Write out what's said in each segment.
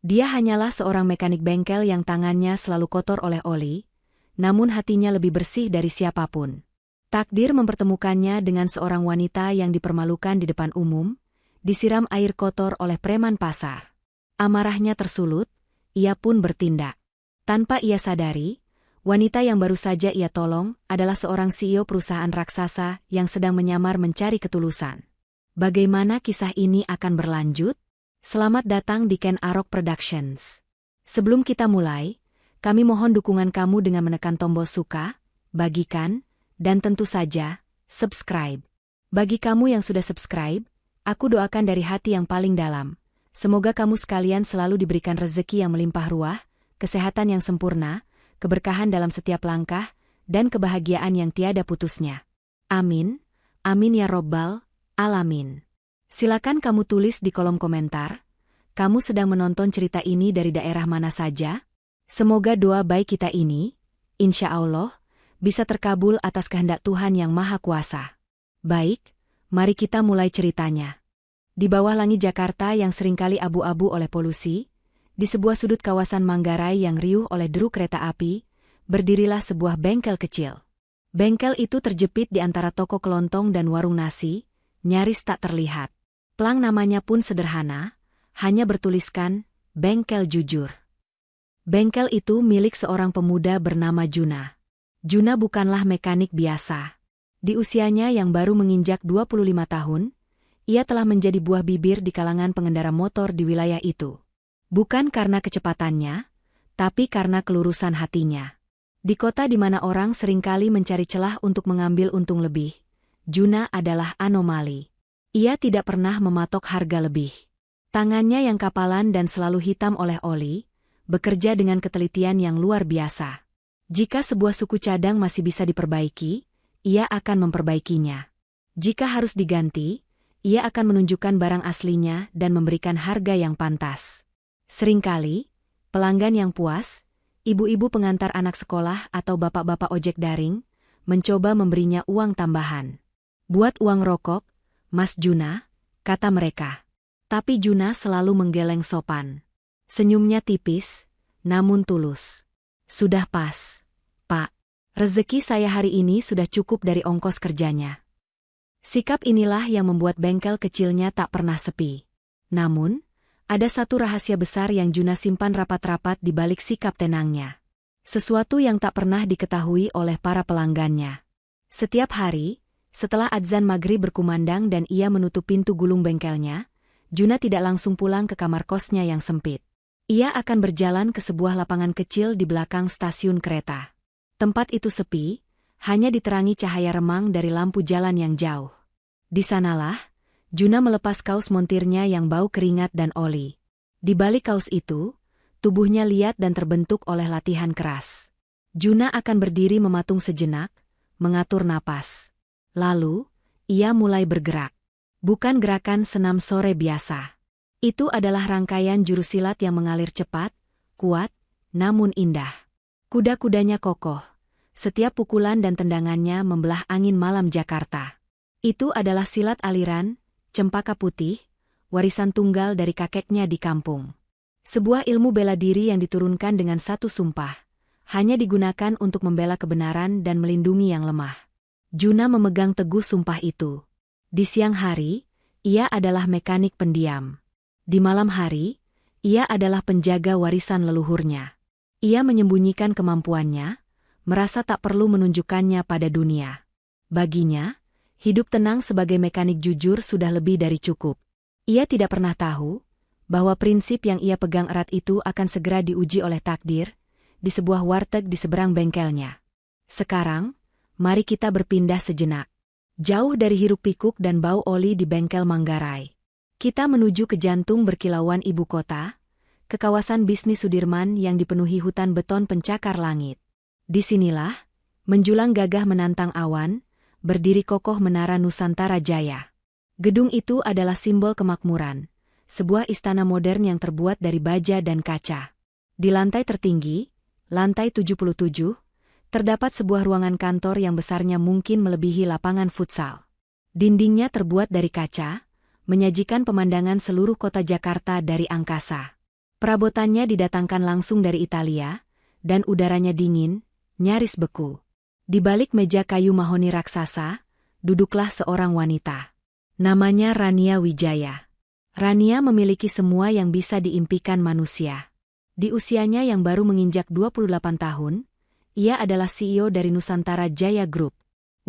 Dia hanyalah seorang mekanik bengkel yang tangannya selalu kotor oleh oli, namun hatinya lebih bersih dari siapapun. Takdir mempertemukannya dengan seorang wanita yang dipermalukan di depan umum, disiram air kotor oleh preman pasar. Amarahnya tersulut, ia pun bertindak. Tanpa ia sadari, wanita yang baru saja ia tolong adalah seorang CEO perusahaan raksasa yang sedang menyamar mencari ketulusan. Bagaimana kisah ini akan berlanjut? Selamat datang di Ken Arok Productions. Sebelum kita mulai, kami mohon dukungan kamu dengan menekan tombol suka, bagikan, dan tentu saja, subscribe. Bagi kamu yang sudah subscribe, aku doakan dari hati yang paling dalam. Semoga kamu sekalian selalu diberikan rezeki yang melimpah ruah, kesehatan yang sempurna, keberkahan dalam setiap langkah, dan kebahagiaan yang tiada putusnya. Amin, amin ya robbal alamin. Silakan kamu tulis di kolom komentar, kamu sedang menonton cerita ini dari daerah mana saja? Semoga doa baik kita ini, insya Allah, bisa terkabul atas kehendak Tuhan yang Maha Kuasa. Baik, mari kita mulai ceritanya. Di bawah langit Jakarta yang seringkali abu-abu oleh polusi, di sebuah sudut kawasan Manggarai yang riuh oleh deru kereta api, berdirilah sebuah bengkel kecil. Bengkel itu terjepit di antara toko kelontong dan warung nasi, nyaris tak terlihat. Plang namanya pun sederhana, hanya bertuliskan, Bengkel Jujur. Bengkel itu milik seorang pemuda bernama Juna. Juna bukanlah mekanik biasa. Di usianya yang baru menginjak 25 tahun, ia telah menjadi buah bibir di kalangan pengendara motor di wilayah itu. Bukan karena kecepatannya, tapi karena kelurusan hatinya. Di kota di mana orang seringkali mencari celah untuk mengambil untung lebih, Juna adalah anomali. Ia tidak pernah mematok harga lebih. Tangannya yang kapalan dan selalu hitam oleh oli, bekerja dengan ketelitian yang luar biasa. Jika sebuah suku cadang masih bisa diperbaiki, ia akan memperbaikinya. Jika harus diganti, ia akan menunjukkan barang aslinya dan memberikan harga yang pantas. Seringkali, pelanggan yang puas, ibu-ibu pengantar anak sekolah atau bapak-bapak ojek daring, mencoba memberinya uang tambahan. Buat uang rokok, Mas Juna, kata mereka. Tapi Juna selalu menggeleng sopan. Senyumnya tipis, namun tulus. Sudah pas, Pak. Rezeki saya hari ini sudah cukup dari ongkos kerjanya. Sikap inilah yang membuat bengkel kecilnya tak pernah sepi. Namun, ada satu rahasia besar yang Juna simpan rapat-rapat di balik sikap tenangnya. Sesuatu yang tak pernah diketahui oleh para pelanggannya. Setiap hari, setelah adzan maghrib berkumandang dan ia menutup pintu gulung bengkelnya, Juna tidak langsung pulang ke kamar kosnya yang sempit. Ia akan berjalan ke sebuah lapangan kecil di belakang stasiun kereta. Tempat itu sepi, hanya diterangi cahaya remang dari lampu jalan yang jauh. Di sanalah, Juna melepas kaos montirnya yang bau keringat dan oli. Di balik kaos itu, tubuhnya liat dan terbentuk oleh latihan keras. Juna akan berdiri mematung sejenak, mengatur napas. Lalu, ia mulai bergerak. Bukan gerakan senam sore biasa. Itu adalah rangkaian jurus silat yang mengalir cepat, kuat, namun indah. Kuda-kudanya kokoh. Setiap pukulan dan tendangannya membelah angin malam Jakarta. Itu adalah silat aliran, Cempaka Putih, warisan tunggal dari kakeknya di kampung. Sebuah ilmu bela diri yang diturunkan dengan satu sumpah, hanya digunakan untuk membela kebenaran dan melindungi yang lemah. Juna memegang teguh sumpah itu. Di siang hari, ia adalah mekanik pendiam. Di malam hari, ia adalah penjaga warisan leluhurnya. Ia menyembunyikan kemampuannya, merasa tak perlu menunjukkannya pada dunia. Baginya, hidup tenang sebagai mekanik jujur sudah lebih dari cukup. Ia tidak pernah tahu bahwa prinsip yang ia pegang erat itu akan segera diuji oleh takdir di sebuah warteg di seberang bengkelnya. Sekarang, mari kita berpindah sejenak. Jauh dari hiruk-pikuk dan bau oli di bengkel Manggarai. Kita menuju ke jantung berkilauan ibu kota, ke kawasan bisnis Sudirman yang dipenuhi hutan beton pencakar langit. Disinilah, menjulang gagah menantang awan, berdiri kokoh menara Nusantara Jaya. Gedung itu adalah simbol kemakmuran, sebuah istana modern yang terbuat dari baja dan kaca. Di lantai tertinggi, lantai 77, terdapat sebuah ruangan kantor yang besarnya mungkin melebihi lapangan futsal. Dindingnya terbuat dari kaca, menyajikan pemandangan seluruh kota Jakarta dari angkasa. Perabotannya didatangkan langsung dari Italia, dan udaranya dingin, nyaris beku. Di balik meja kayu mahoni raksasa, duduklah seorang wanita. Namanya Rania Wijaya. Rania memiliki semua yang bisa diimpikan manusia. Di usianya yang baru menginjak 28 tahun, ia adalah CEO dari Nusantara Jaya Group.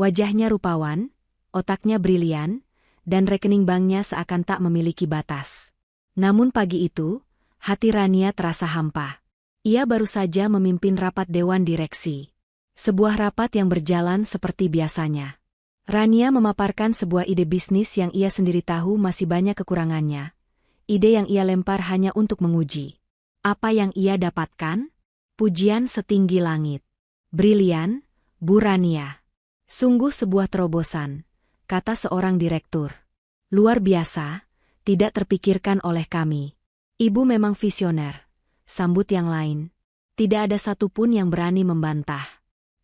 Wajahnya rupawan, otaknya brilian, dan rekening banknya seakan tak memiliki batas. Namun pagi itu, hati Rania terasa hampa. Ia baru saja memimpin rapat dewan direksi. Sebuah rapat yang berjalan seperti biasanya. Rania memaparkan sebuah ide bisnis yang ia sendiri tahu masih banyak kekurangannya. Ide yang ia lempar hanya untuk menguji. Apa yang ia dapatkan? Pujian setinggi langit. Brilian, Bu Rania. Sungguh sebuah terobosan, kata seorang direktur. Luar biasa, tidak terpikirkan oleh kami. Ibu memang visioner, sambut yang lain. Tidak ada satupun yang berani membantah.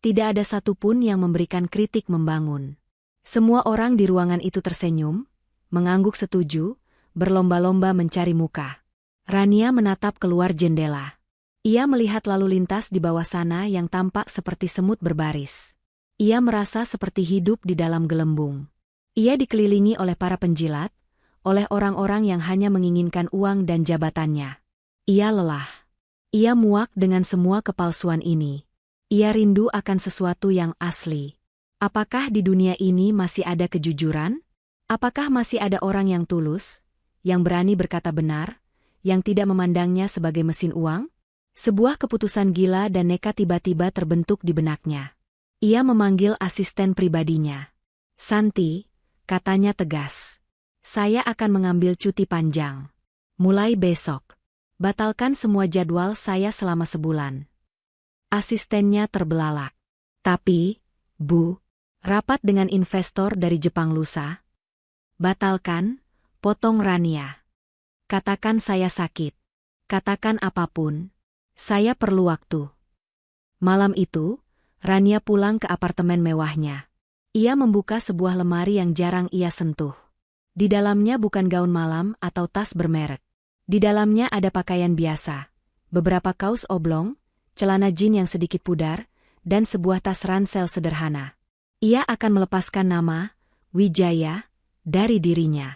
Tidak ada satupun yang memberikan kritik membangun. Semua orang di ruangan itu tersenyum, mengangguk setuju, berlomba-lomba mencari muka. Rania menatap keluar jendela. Ia melihat lalu lintas di bawah sana yang tampak seperti semut berbaris. Ia merasa seperti hidup di dalam gelembung. Ia dikelilingi oleh para penjilat, oleh orang-orang yang hanya menginginkan uang dan jabatannya. Ia lelah. Ia muak dengan semua kepalsuan ini. Ia rindu akan sesuatu yang asli. Apakah di dunia ini masih ada kejujuran? Apakah masih ada orang yang tulus, yang berani berkata benar, yang tidak memandangnya sebagai mesin uang? Sebuah keputusan gila dan nekat tiba-tiba terbentuk di benaknya. Ia memanggil asisten pribadinya. Santi, katanya tegas. Saya akan mengambil cuti panjang. Mulai besok. Batalkan semua jadwal saya selama sebulan. Asistennya terbelalak. Tapi, Bu, rapat dengan investor dari Jepang lusa. Batalkan, potong Rania. Katakan saya sakit. Katakan apapun. Saya perlu waktu. Malam itu, Rania pulang ke apartemen mewahnya. Ia membuka sebuah lemari yang jarang ia sentuh. Di dalamnya bukan gaun malam atau tas bermerek. Di dalamnya ada pakaian biasa, beberapa kaos oblong, celana jin yang sedikit pudar, dan sebuah tas ransel sederhana. Ia akan melepaskan nama, Wijaya, dari dirinya.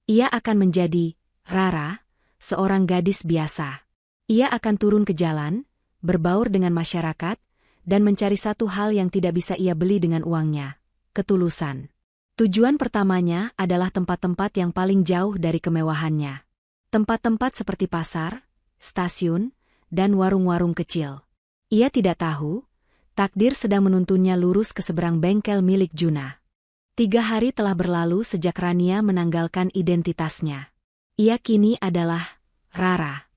Ia akan menjadi Rara, seorang gadis biasa. Ia akan turun ke jalan, berbaur dengan masyarakat, dan mencari satu hal yang tidak bisa ia beli dengan uangnya, ketulusan. Tujuan pertamanya adalah tempat-tempat yang paling jauh dari kemewahannya. Tempat-tempat seperti pasar, stasiun, dan warung-warung kecil. Ia tidak tahu, takdir sedang menuntunnya lurus ke seberang bengkel milik Juna. 3 hari telah berlalu sejak Rania menanggalkan identitasnya. Ia kini adalah Rara.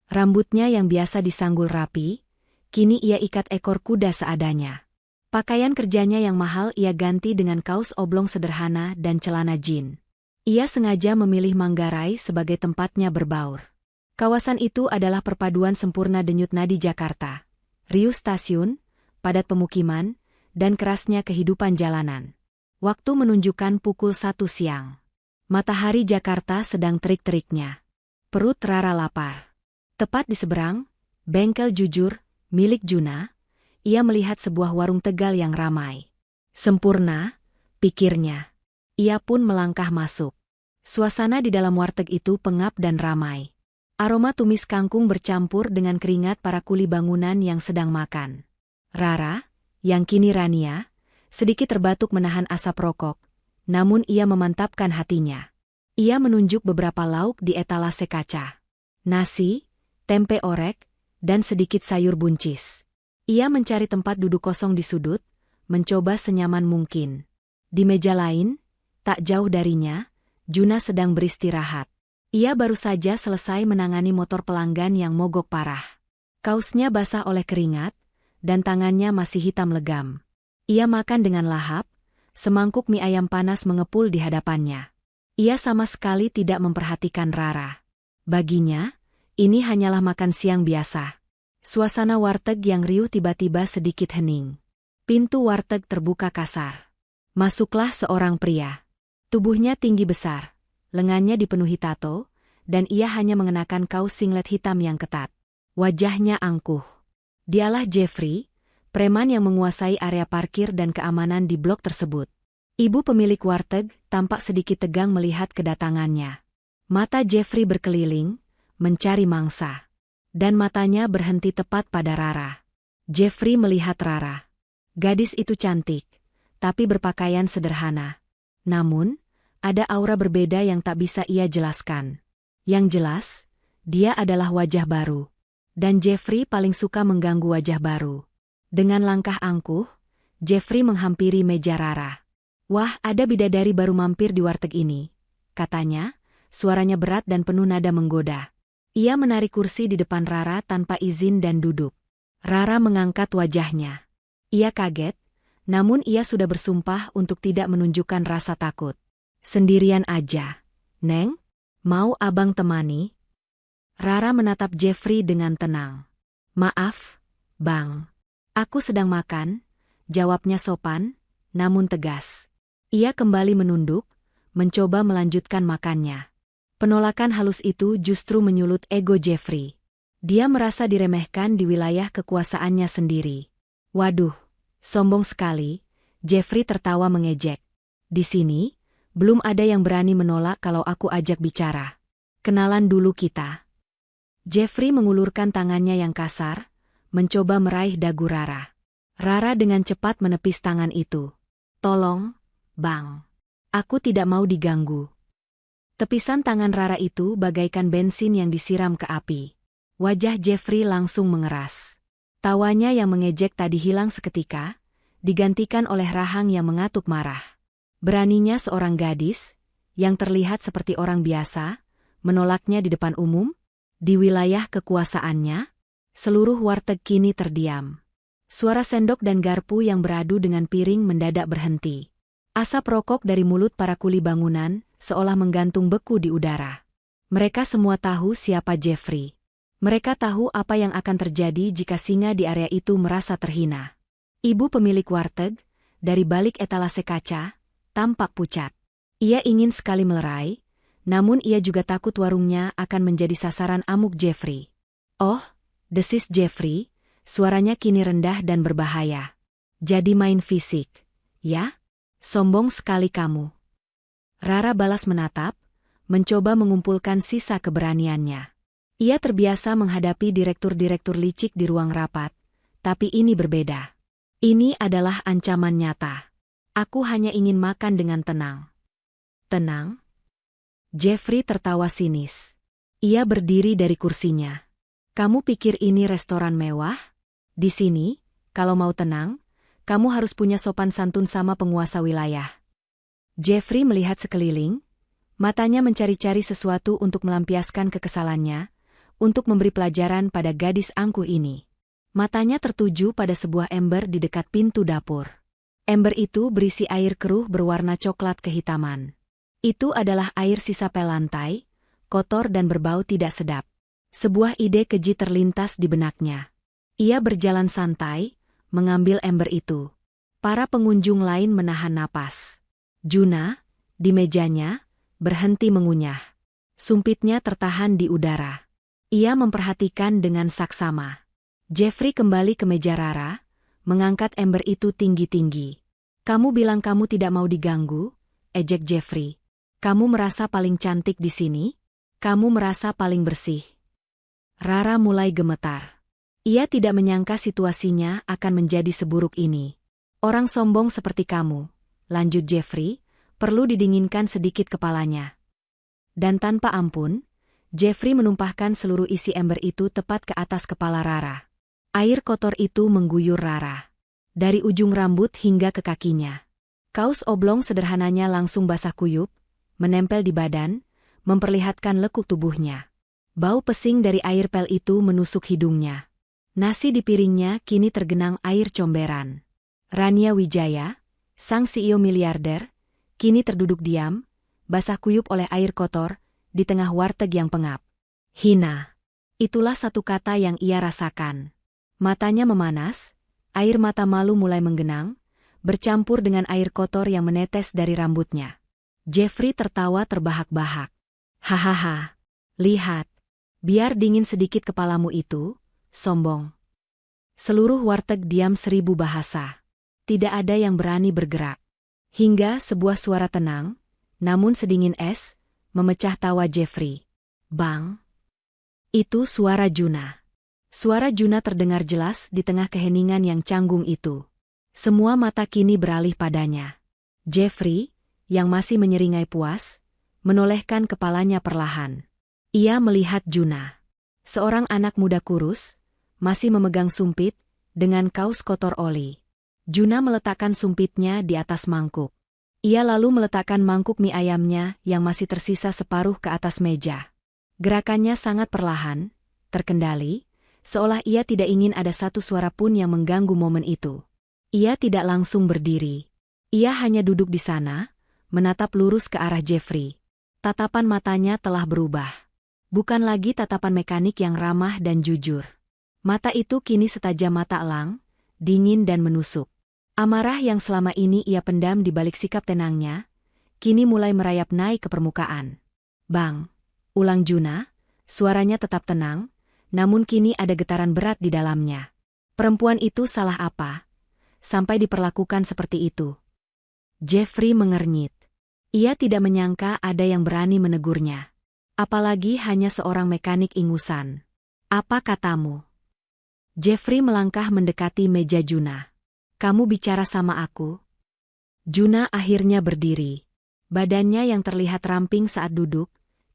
Rambutnya yang biasa disanggul rapi, kini ia ikat ekor kuda seadanya. Pakaian kerjanya yang mahal ia ganti dengan kaos oblong sederhana dan celana jin. Ia sengaja memilih Manggarai sebagai tempatnya berbaur. Kawasan itu adalah perpaduan sempurna denyut nadi Jakarta. Riuh stasiun, padat pemukiman, dan kerasnya kehidupan jalanan. Waktu menunjukkan pukul 1 siang. Matahari Jakarta sedang terik-teriknya. Perut Rara lapar. Tepat di seberang, bengkel jujur, milik Juna, ia melihat sebuah warung Tegal yang ramai. Sempurna, pikirnya. Ia pun melangkah masuk. Suasana di dalam warteg itu pengap dan ramai. Aroma tumis kangkung bercampur dengan keringat para kuli bangunan yang sedang makan. Rara, yang kini Rania, sedikit terbatuk menahan asap rokok, namun ia memantapkan hatinya. Ia menunjuk beberapa lauk di etalase kaca. Nasi, tempe orek, dan sedikit sayur buncis. Ia mencari tempat duduk kosong di sudut, mencoba senyaman mungkin. Di meja lain, tak jauh darinya, Juna sedang beristirahat. Ia baru saja selesai menangani motor pelanggan yang mogok parah. Kaosnya basah oleh keringat, dan tangannya masih hitam legam. Ia makan dengan lahap, semangkuk mie ayam panas mengepul di hadapannya. Ia sama sekali tidak memperhatikan Rara. Baginya, ini hanyalah makan siang biasa. Suasana warteg yang riuh tiba-tiba sedikit hening. Pintu warteg terbuka kasar. Masuklah seorang pria. Tubuhnya tinggi besar, lengannya dipenuhi tato, dan ia hanya mengenakan kaos singlet hitam yang ketat. Wajahnya angkuh. Dialah Jeffrey, preman yang menguasai area parkir dan keamanan di blok tersebut. Ibu pemilik warteg tampak sedikit tegang melihat kedatangannya. Mata Jeffrey berkeliling, mencari mangsa. Dan matanya berhenti tepat pada Rara. Jeffrey melihat Rara. Gadis itu cantik, tapi berpakaian sederhana. Namun, ada aura berbeda yang tak bisa ia jelaskan. Yang jelas, dia adalah wajah baru. Dan Jeffrey paling suka mengganggu wajah baru. Dengan langkah angkuh, Jeffrey menghampiri meja Rara. "Wah, ada bidadari baru mampir di warteg ini," katanya, suaranya berat dan penuh nada menggoda. Ia menarik kursi di depan Rara tanpa izin dan duduk. Rara mengangkat wajahnya. Ia kaget, namun ia sudah bersumpah untuk tidak menunjukkan rasa takut. "Sendirian aja, Neng? Mau abang temani?" Rara menatap Jeffrey dengan tenang. "Maaf, Bang. Aku sedang makan," jawabnya sopan, namun tegas. Ia kembali menunduk, mencoba melanjutkan makannya. Penolakan halus itu justru menyulut ego Jeffrey. Dia merasa diremehkan di wilayah kekuasaannya sendiri. "Waduh, sombong sekali," Jeffrey tertawa mengejek. "Di sini, belum ada yang berani menolak kalau aku ajak bicara. Kenalan dulu kita." Jeffrey mengulurkan tangannya yang kasar, mencoba meraih dagu Rara. Rara dengan cepat menepis tangan itu. "Tolong, Bang. Aku tidak mau diganggu." Tepisan tangan Rara itu bagaikan bensin yang disiram ke api. Wajah Jeffrey langsung mengeras. Tawanya yang mengejek tadi hilang seketika, digantikan oleh rahang yang mengatuk marah. Beraninya seorang gadis, yang terlihat seperti orang biasa, menolaknya di depan umum? Di wilayah kekuasaannya? Seluruh warteg kini terdiam. Suara sendok dan garpu yang beradu dengan piring mendadak berhenti. Asap rokok dari mulut para kuli bangunan seolah menggantung beku di udara. Mereka semua tahu siapa Jeffrey. Mereka tahu apa yang akan terjadi jika singa di area itu merasa terhina. Ibu pemilik warteg, dari balik etalase kaca, tampak pucat. Ia ingin sekali melerai, namun ia juga takut warungnya akan menjadi sasaran amuk Jeffrey. "Oh," desis Jeffrey, suaranya kini rendah dan berbahaya. "Jadi main fisik, ya? Sombong sekali kamu." Rara balas menatap, mencoba mengumpulkan sisa keberaniannya. Ia terbiasa menghadapi direktur-direktur licik di ruang rapat, tapi ini berbeda. Ini adalah ancaman nyata. "Aku hanya ingin makan dengan tenang." "Tenang?" Jeffrey tertawa sinis. Ia berdiri dari kursinya. "Kamu pikir ini restoran mewah? Di sini, kalau mau tenang, kamu harus punya sopan santun sama penguasa wilayah." Jeffrey melihat sekeliling, matanya mencari-cari sesuatu untuk melampiaskan kekesalannya, untuk memberi pelajaran pada gadis angkuh ini. Matanya tertuju pada sebuah ember di dekat pintu dapur. Ember itu berisi air keruh berwarna coklat kehitaman. Itu adalah air sisa pel lantai, kotor dan berbau tidak sedap. Sebuah ide keji terlintas di benaknya. Ia berjalan santai, mengambil ember itu. Para pengunjung lain menahan napas. Juna, di mejanya, berhenti mengunyah. Sumpitnya tertahan di udara. Ia memperhatikan dengan saksama. Jeffrey kembali ke meja Rara, mengangkat ember itu tinggi-tinggi. "Kamu bilang kamu tidak mau diganggu?" ejek Jeffrey. "Kamu merasa paling cantik di sini? Kamu merasa paling bersih?" Rara mulai gemetar. Ia tidak menyangka situasinya akan menjadi seburuk ini. "Orang sombong seperti kamu," lanjut Jeffrey, "perlu didinginkan sedikit kepalanya." Dan tanpa ampun, Jeffrey menumpahkan seluruh isi ember itu tepat ke atas kepala Rara. Air kotor itu mengguyur Rara. Dari ujung rambut hingga ke kakinya. Kaos oblong sederhananya langsung basah kuyup, menempel di badan, memperlihatkan lekuk tubuhnya. Bau pesing dari air pel itu menusuk hidungnya. Nasi di piringnya kini tergenang air comberan. Rania Wijaya, sang CEO miliarder, kini terduduk diam, basah kuyup oleh air kotor, di tengah warteg yang pengap. Hina. Itulah satu kata yang ia rasakan. Matanya memanas, air mata malu mulai menggenang, bercampur dengan air kotor yang menetes dari rambutnya. Jeffrey tertawa terbahak-bahak. "Hahaha. Lihat, biar dingin sedikit kepalamu itu, sombong. Seluruh warteg diam 1000 bahasa. Tidak ada yang berani bergerak. Hingga sebuah suara tenang, namun sedingin es, memecah tawa Jeffrey. Bang! Itu suara Juna. Suara Juna terdengar jelas di tengah keheningan yang canggung itu. Semua mata kini beralih padanya. Jeffrey, yang masih menyeringai puas, menolehkan kepalanya perlahan. Ia melihat Juna. Seorang anak muda kurus, masih memegang sumpit, dengan kaus kotor oli. Juna meletakkan sumpitnya di atas mangkuk. Ia lalu meletakkan mangkuk mie ayamnya yang masih tersisa separuh ke atas meja. Gerakannya sangat perlahan, terkendali, seolah ia tidak ingin ada satu suara pun yang mengganggu momen itu. Ia tidak langsung berdiri. Ia hanya duduk di sana, menatap lurus ke arah Jeffrey. Tatapan matanya telah berubah. Bukan lagi tatapan mekanik yang ramah dan jujur. Mata itu kini setajam mata elang, dingin dan menusuk. Amarah yang selama ini ia pendam di balik sikap tenangnya, kini mulai merayap naik ke permukaan. Bang! Ulang Juna, suaranya tetap tenang, namun kini ada getaran berat di dalamnya. Perempuan itu salah apa? Sampai diperlakukan seperti itu. Jeffrey mengernyit. Ia tidak menyangka ada yang berani menegurnya. Apalagi hanya seorang mekanik ingusan. Apa katamu? Jeffrey melangkah mendekati meja Juna. Kamu bicara sama aku? Juna akhirnya berdiri. Badannya yang terlihat ramping saat duduk,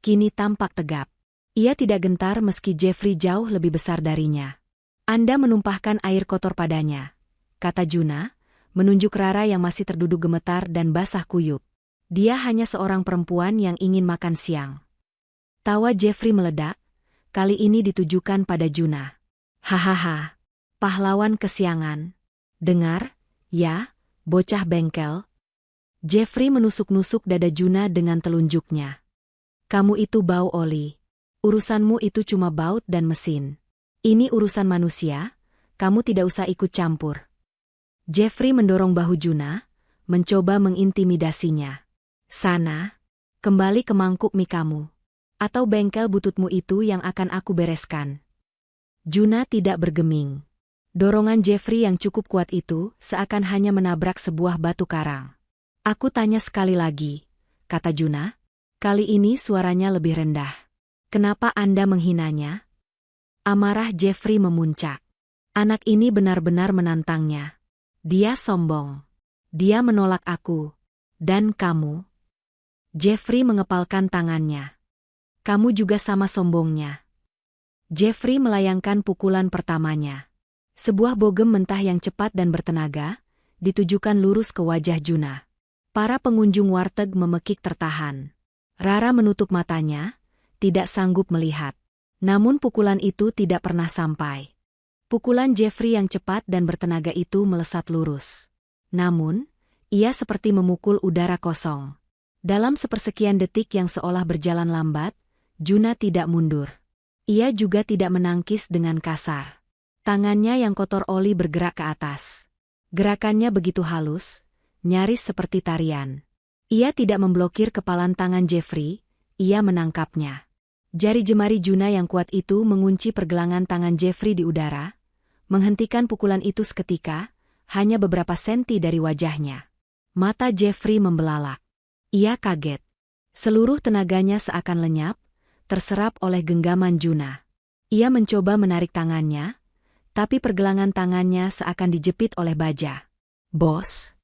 kini tampak tegap. Ia tidak gentar meski Jeffrey jauh lebih besar darinya. Anda menumpahkan air kotor padanya, kata Juna, menunjuk Rara yang masih terduduk gemetar dan basah kuyup. Dia hanya seorang perempuan yang ingin makan siang. Tawa Jeffrey meledak, kali ini ditujukan pada Juna. Hahaha, pahlawan kesiangan. Dengar, ya, bocah bengkel. Jeffrey menusuk-nusuk dada Juna dengan telunjuknya. Kamu itu bau oli. Urusanmu itu cuma baut dan mesin. Ini urusan manusia, kamu tidak usah ikut campur. Jeffrey mendorong bahu Juna, mencoba mengintimidasinya. Sana, kembali ke mangkuk mie kamu. Atau bengkel bututmu itu yang akan aku bereskan. Juna tidak bergeming. Dorongan Jeffrey yang cukup kuat itu seakan hanya menabrak sebuah batu karang. Aku tanya sekali lagi, kata Juna. Kali ini suaranya lebih rendah. Kenapa Anda menghinanya? Amarah Jeffrey memuncak. Anak ini benar-benar menantangnya. Dia sombong. Dia menolak aku. Dan kamu? Jeffrey mengepalkan tangannya. Kamu juga sama sombongnya. Jeffrey melayangkan pukulan pertamanya. Sebuah bogem mentah yang cepat dan bertenaga, ditujukan lurus ke wajah Juna. Para pengunjung warteg memekik tertahan. Rara menutup matanya, tidak sanggup melihat. Namun pukulan itu tidak pernah sampai. Pukulan Jeffrey yang cepat dan bertenaga itu melesat lurus. Namun, ia seperti memukul udara kosong. Dalam sepersekian detik yang seolah berjalan lambat, Juna tidak mundur. Ia juga tidak menangkis dengan kasar. Tangannya yang kotor oli bergerak ke atas. Gerakannya begitu halus, nyaris seperti tarian. Ia tidak memblokir kepalan tangan Jeffrey, ia menangkapnya. Jari jemari Juna yang kuat itu mengunci pergelangan tangan Jeffrey di udara, menghentikan pukulan itu seketika, hanya beberapa senti dari wajahnya. Mata Jeffrey membelalak. Ia kaget. Seluruh tenaganya seakan lenyap, terserap oleh genggaman Juna. Ia mencoba menarik tangannya, tapi pergelangan tangannya seakan dijepit oleh baja. Bos.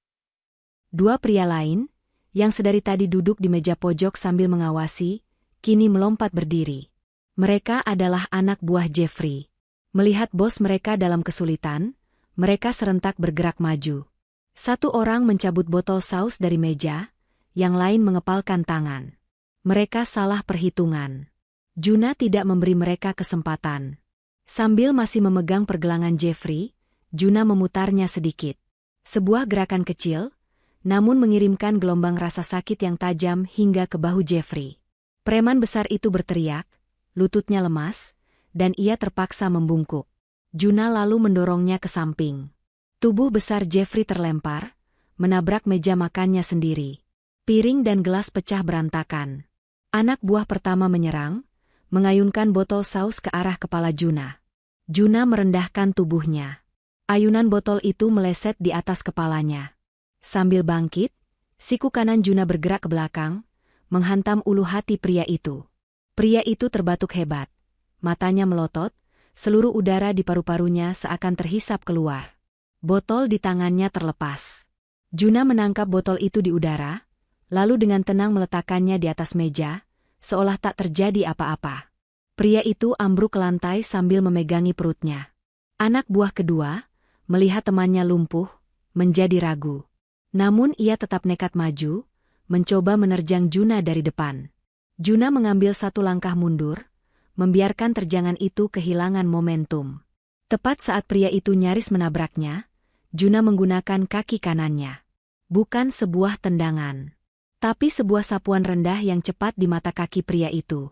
Dua pria lain, yang sedari tadi duduk di meja pojok sambil mengawasi, kini melompat berdiri. Mereka adalah anak buah Jeffrey. Melihat bos mereka dalam kesulitan, mereka serentak bergerak maju. Satu orang mencabut botol saus dari meja, yang lain mengepalkan tangan. Mereka salah perhitungan. Juna tidak memberi mereka kesempatan. Sambil masih memegang pergelangan Jeffrey, Juna memutarnya sedikit. Sebuah gerakan kecil, namun mengirimkan gelombang rasa sakit yang tajam hingga ke bahu Jeffrey. Preman besar itu berteriak, lututnya lemas, dan ia terpaksa membungkuk. Juna lalu mendorongnya ke samping. Tubuh besar Jeffrey terlempar, menabrak meja makannya sendiri. Piring dan gelas pecah berantakan. Anak buah pertama menyerang, mengayunkan botol saus ke arah kepala Juna. Juna merendahkan tubuhnya. Ayunan botol itu meleset di atas kepalanya. Sambil bangkit, siku kanan Juna bergerak ke belakang, menghantam ulu hati pria itu. Pria itu terbatuk hebat. Matanya melotot, seluruh udara di paru-parunya seakan terhisap keluar. Botol di tangannya terlepas. Juna menangkap botol itu di udara, lalu dengan tenang meletakkannya di atas meja, seolah tak terjadi apa-apa. Pria itu ambruk ke lantai sambil memegangi perutnya. Anak buah kedua, melihat temannya lumpuh, menjadi ragu. Namun ia tetap nekat maju, mencoba menerjang Juna dari depan. Juna mengambil satu langkah mundur, membiarkan terjangan itu kehilangan momentum. Tepat saat pria itu nyaris menabraknya, Juna menggunakan kaki kanannya. Bukan sebuah tendangan, tapi sebuah sapuan rendah yang cepat di mata kaki pria itu.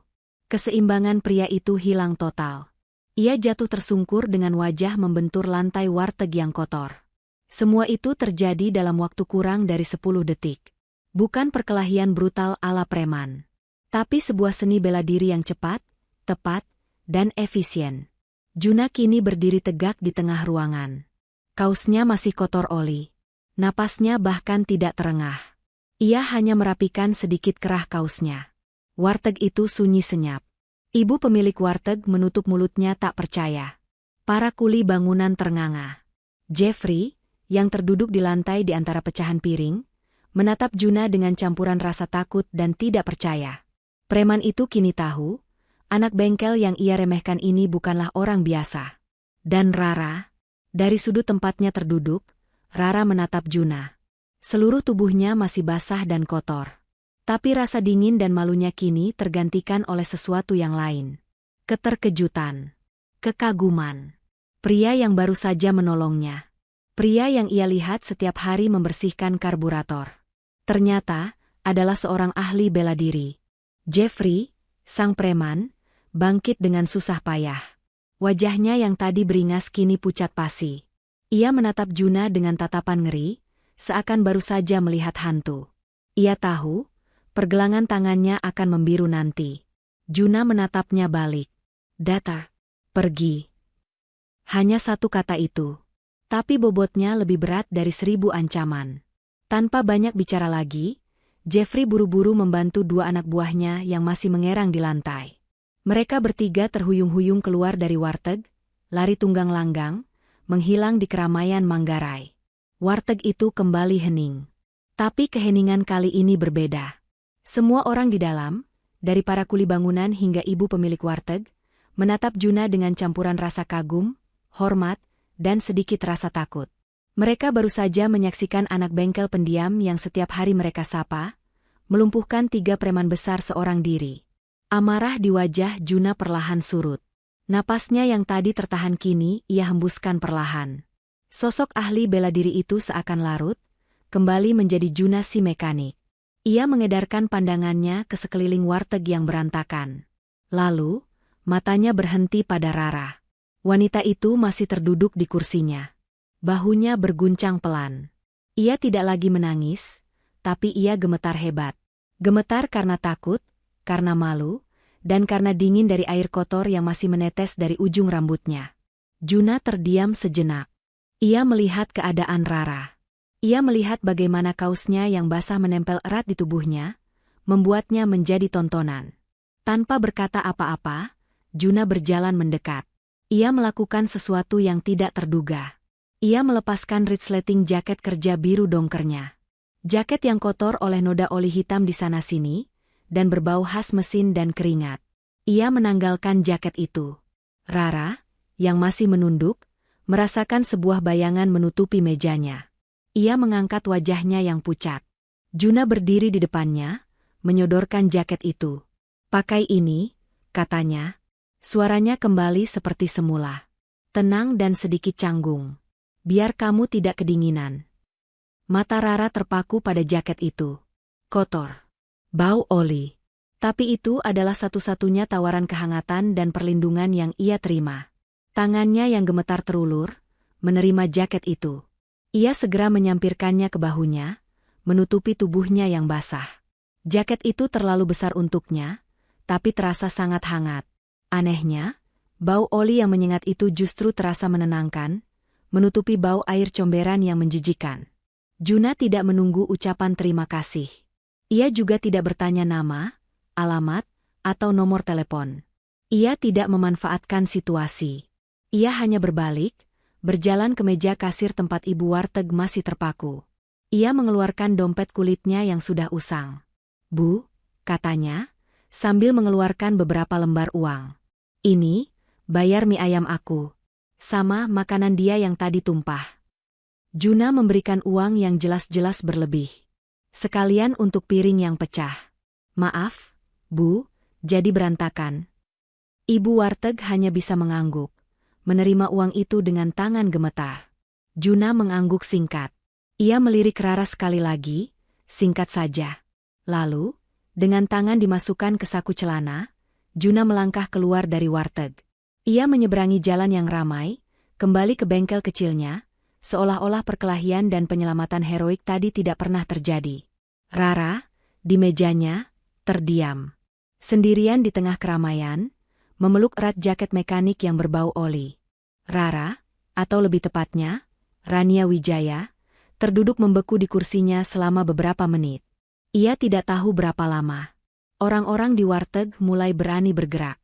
Keseimbangan pria itu hilang total. Ia jatuh tersungkur dengan wajah membentur lantai warteg yang kotor. Semua itu terjadi dalam waktu kurang dari 10 detik. Bukan perkelahian brutal ala preman, tapi sebuah seni bela diri yang cepat, tepat, dan efisien. Juna kini berdiri tegak di tengah ruangan. Kausnya masih kotor oli. Napasnya bahkan tidak terengah. Ia hanya merapikan sedikit kerah kausnya. Warteg itu sunyi senyap. Ibu pemilik warteg menutup mulutnya tak percaya. Para kuli bangunan ternganga. Jeffrey, yang terduduk di lantai di antara pecahan piring, menatap Juna dengan campuran rasa takut dan tidak percaya. Preman itu kini tahu, anak bengkel yang ia remehkan ini bukanlah orang biasa. Dan Rara, dari sudut tempatnya terduduk, Rara menatap Juna. Seluruh tubuhnya masih basah dan kotor. Tapi rasa dingin dan malunya kini tergantikan oleh sesuatu yang lain. Keterkejutan. Kekaguman. Pria yang baru saja menolongnya. Pria yang ia lihat setiap hari membersihkan karburator. Ternyata, adalah seorang ahli bela diri. Jeffrey, sang preman, bangkit dengan susah payah. Wajahnya yang tadi beringas kini pucat pasi. Ia menatap Juna dengan tatapan ngeri, seakan baru saja melihat hantu. Ia tahu, pergelangan tangannya akan membiru nanti. Juna menatapnya balik. Datar. Pergi. Hanya satu kata itu. Tapi bobotnya lebih berat dari 1000 ancaman. Tanpa banyak bicara lagi, Jeffrey buru-buru membantu dua anak buahnya yang masih mengerang di lantai. Mereka bertiga terhuyung-huyung keluar dari warteg, lari tunggang langgang, menghilang di keramaian Manggarai. Warteg itu kembali hening. Tapi keheningan kali ini berbeda. Semua orang di dalam, dari para kuli bangunan hingga ibu pemilik warteg, menatap Juna dengan campuran rasa kagum, hormat, dan sedikit rasa takut. Mereka baru saja menyaksikan anak bengkel pendiam yang setiap hari mereka sapa, melumpuhkan 3 preman besar seorang diri. Amarah di wajah Juna perlahan surut. Napasnya yang tadi tertahan kini ia hembuskan perlahan. Sosok ahli bela diri itu seakan larut, kembali menjadi Juna si mekanik. Ia mengedarkan pandangannya ke sekeliling warteg yang berantakan. Lalu, matanya berhenti pada Rara. Wanita itu masih terduduk di kursinya. Bahunya berguncang pelan. Ia tidak lagi menangis, tapi ia gemetar hebat. Gemetar karena takut, karena malu, dan karena dingin dari air kotor yang masih menetes dari ujung rambutnya. Juna terdiam sejenak. Ia melihat keadaan Rara. Ia melihat bagaimana kausnya yang basah menempel erat di tubuhnya, membuatnya menjadi tontonan. Tanpa berkata apa-apa, Juna berjalan mendekat. Ia melakukan sesuatu yang tidak terduga. Ia melepaskan resleting jaket kerja biru dongkernya. Jaket yang kotor oleh noda oli hitam di sana-sini, dan berbau khas mesin dan keringat. Ia menanggalkan jaket itu. Rara, yang masih menunduk, merasakan sebuah bayangan menutupi mejanya. Ia mengangkat wajahnya yang pucat. Juna berdiri di depannya, menyodorkan jaket itu. "Pakai ini," katanya. Suaranya kembali seperti semula. Tenang dan sedikit canggung. "Biar kamu tidak kedinginan." Mata Rara terpaku pada jaket itu. Kotor. Bau oli. Tapi itu adalah satu-satunya tawaran kehangatan dan perlindungan yang ia terima. Tangannya yang gemetar terulur, menerima jaket itu. Ia segera menyampirkannya ke bahunya, menutupi tubuhnya yang basah. Jaket itu terlalu besar untuknya, tapi terasa sangat hangat. Anehnya, bau oli yang menyengat itu justru terasa menenangkan, menutupi bau air comberan yang menjijikan. Juna tidak menunggu ucapan terima kasih. Ia juga tidak bertanya nama, alamat, atau nomor telepon. Ia tidak memanfaatkan situasi. Ia hanya berbalik, berjalan ke meja kasir tempat ibu warteg masih terpaku. Ia mengeluarkan dompet kulitnya yang sudah usang. "Bu," katanya, sambil mengeluarkan beberapa lembar uang. "Ini, bayar mie ayam aku. Sama makanan dia yang tadi tumpah." Juna memberikan uang yang jelas-jelas berlebih. "Sekalian untuk piring yang pecah." "Maaf, Bu, jadi berantakan." Ibu warteg hanya bisa mengangguk, menerima uang itu dengan tangan gemetar. Juna mengangguk singkat. Ia melirik Rara sekali lagi, singkat saja. Lalu, dengan tangan dimasukkan ke saku celana, Juna melangkah keluar dari warteg. Ia menyeberangi jalan yang ramai, kembali ke bengkel kecilnya, seolah-olah perkelahian dan penyelamatan heroik tadi tidak pernah terjadi. Rara, di mejanya, terdiam. Sendirian di tengah keramaian, memeluk erat jaket mekanik yang berbau oli. Rara, atau lebih tepatnya, Rania Wijaya, terduduk membeku di kursinya selama beberapa menit. Ia tidak tahu berapa lama. Orang-orang di warteg mulai berani bergerak.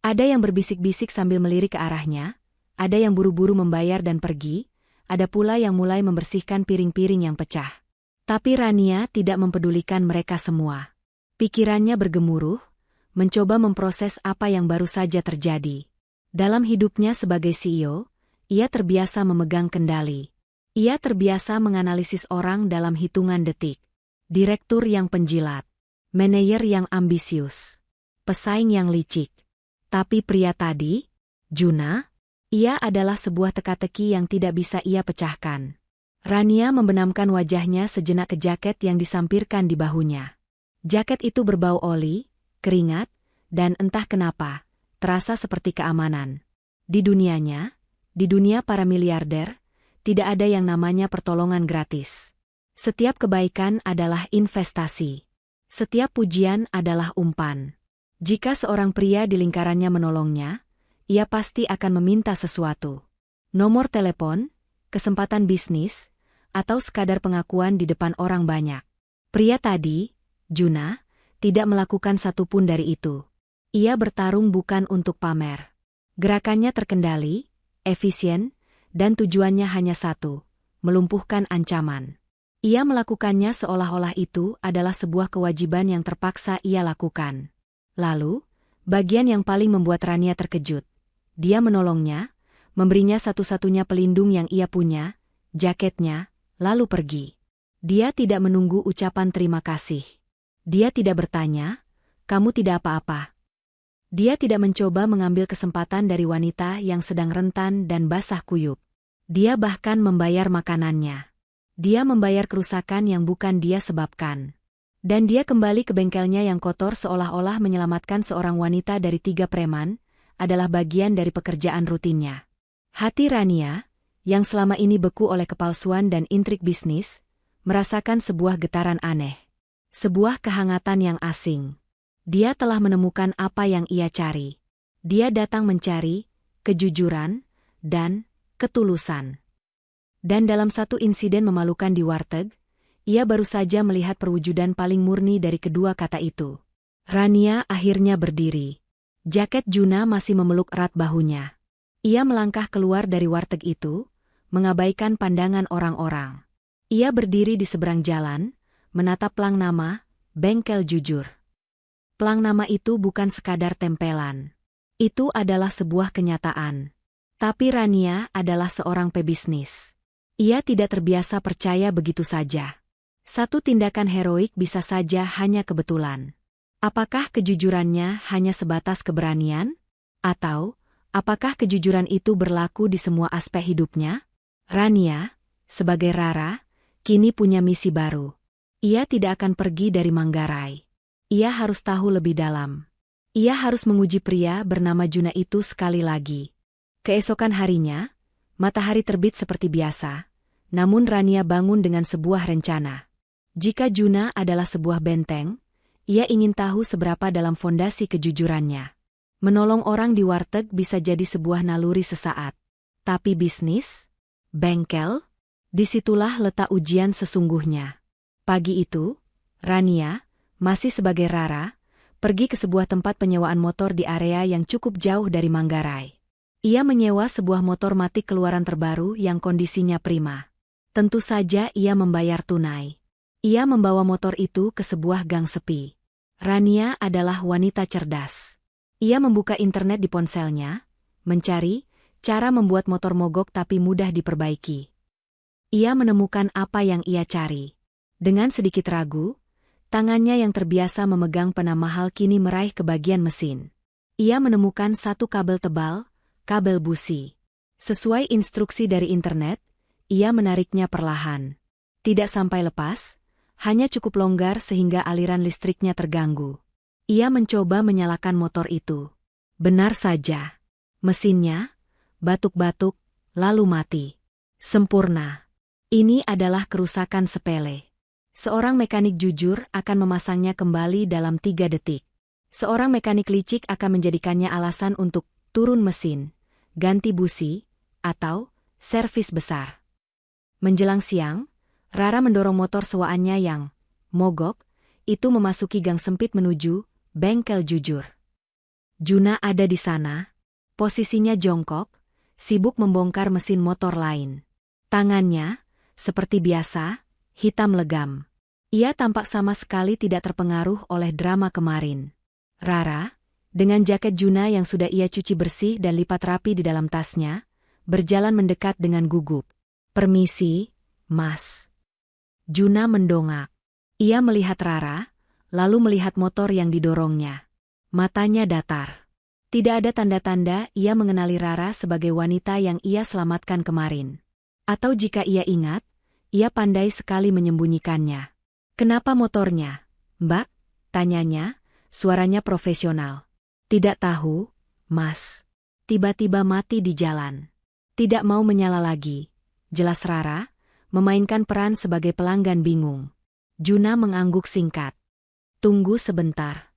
Ada yang berbisik-bisik sambil melirik ke arahnya, ada yang buru-buru membayar dan pergi, ada pula yang mulai membersihkan piring-piring yang pecah. Tapi Rania tidak mempedulikan mereka semua. Pikirannya bergemuruh, mencoba memproses apa yang baru saja terjadi. Dalam hidupnya sebagai CEO, ia terbiasa memegang kendali. Ia terbiasa menganalisis orang dalam hitungan detik. Direktur yang penjilat, manajer yang ambisius, pesaing yang licik. Tapi pria tadi, Juna, ia adalah sebuah teka-teki yang tidak bisa ia pecahkan. Rania membenamkan wajahnya sejenak ke jaket yang disampirkan di bahunya. Jaket itu berbau oli, keringat, dan entah kenapa, terasa seperti keamanan. Di dunianya, di dunia para miliarder, tidak ada yang namanya pertolongan gratis. Setiap kebaikan adalah investasi. Setiap pujian adalah umpan. Jika seorang pria di lingkarannya menolongnya, ia pasti akan meminta sesuatu. Nomor telepon, kesempatan bisnis, atau sekadar pengakuan di depan orang banyak. Pria tadi, Juna, tidak melakukan satupun dari itu. Ia bertarung bukan untuk pamer. Gerakannya terkendali, efisien, dan tujuannya hanya satu, melumpuhkan ancaman. Ia melakukannya seolah-olah itu adalah sebuah kewajiban yang terpaksa ia lakukan. Lalu, bagian yang paling membuat Rania terkejut. Dia menolongnya, memberinya satu-satunya pelindung yang ia punya, jaketnya, lalu pergi. Dia tidak menunggu ucapan terima kasih. Dia tidak bertanya, "Kamu tidak apa-apa." Dia tidak mencoba mengambil kesempatan dari wanita yang sedang rentan dan basah kuyup. Dia bahkan membayar makanannya. Dia membayar kerusakan yang bukan dia sebabkan. Dan dia kembali ke bengkelnya yang kotor seolah-olah menyelamatkan seorang wanita dari 3 preman, adalah bagian dari pekerjaan rutinnya. Hati Rania, yang selama ini beku oleh kepalsuan dan intrik bisnis, merasakan sebuah getaran aneh. Sebuah kehangatan yang asing. Dia telah menemukan apa yang ia cari. Dia datang mencari kejujuran dan ketulusan. Dan dalam satu insiden memalukan di warteg, ia baru saja melihat perwujudan paling murni dari kedua kata itu. Rania akhirnya berdiri. Jaket Juna masih memeluk erat bahunya. Ia melangkah keluar dari warteg itu, mengabaikan pandangan orang-orang. Ia berdiri di seberang jalan, menatap plang nama, Bengkel Jujur. Plang nama itu bukan sekadar tempelan. Itu adalah sebuah kenyataan. Tapi Rania adalah seorang pebisnis. Ia tidak terbiasa percaya begitu saja. Satu tindakan heroik bisa saja hanya kebetulan. Apakah kejujurannya hanya sebatas keberanian? Atau, apakah kejujuran itu berlaku di semua aspek hidupnya? Rania, sebagai Rara, kini punya misi baru. Ia tidak akan pergi dari Manggarai. Ia harus tahu lebih dalam. Ia harus menguji pria bernama Juna itu sekali lagi. Keesokan harinya, matahari terbit seperti biasa, namun Rania bangun dengan sebuah rencana. Jika Juna adalah sebuah benteng, ia ingin tahu seberapa dalam fondasi kejujurannya. Menolong orang di warteg bisa jadi sebuah naluri sesaat. Tapi bisnis? Bengkel? Disitulah letak ujian sesungguhnya. Pagi itu, Rania, masih sebagai Rara, pergi ke sebuah tempat penyewaan motor di area yang cukup jauh dari Manggarai. Ia menyewa sebuah motor matic keluaran terbaru yang kondisinya prima. Tentu saja ia membayar tunai. Ia membawa motor itu ke sebuah gang sepi. Rania adalah wanita cerdas. Ia membuka internet di ponselnya, mencari cara membuat motor mogok tapi mudah diperbaiki. Ia menemukan apa yang ia cari. Dengan sedikit ragu, tangannya yang terbiasa memegang pena mahal kini meraih ke bagian mesin. Ia menemukan satu kabel tebal, kabel busi. Sesuai instruksi dari internet, ia menariknya perlahan. Tidak sampai lepas, hanya cukup longgar sehingga aliran listriknya terganggu. Ia mencoba menyalakan motor itu. Benar saja. Mesinnya batuk-batuk, lalu mati. Sempurna. Ini adalah kerusakan sepele. Seorang mekanik jujur akan memasangnya kembali dalam 3 detik. Seorang mekanik licik akan menjadikannya alasan untuk turun mesin, ganti busi, atau servis besar. Menjelang siang, Rara mendorong motor sewaannya yang mogok itu memasuki gang sempit menuju bengkel jujur. Juna ada di sana, posisinya jongkok, sibuk membongkar mesin motor lain. Tangannya, seperti biasa, hitam legam. Ia tampak sama sekali tidak terpengaruh oleh drama kemarin. Rara, dengan jaket Juna yang sudah ia cuci bersih dan lipat rapi di dalam tasnya, berjalan mendekat dengan gugup. "Permisi, Mas." Juna mendongak. Ia melihat Rara, lalu melihat motor yang didorongnya. Matanya datar. Tidak ada tanda-tanda ia mengenali Rara sebagai wanita yang ia selamatkan kemarin. Atau jika ia ingat, ia pandai sekali menyembunyikannya. "Kenapa motornya, Mbak?" tanyanya, suaranya profesional. "Tidak tahu, Mas. Tiba-tiba mati di jalan." Tidak mau menyala lagi. Jelas Rara, memainkan peran sebagai pelanggan bingung. Juna mengangguk singkat. "Tunggu sebentar."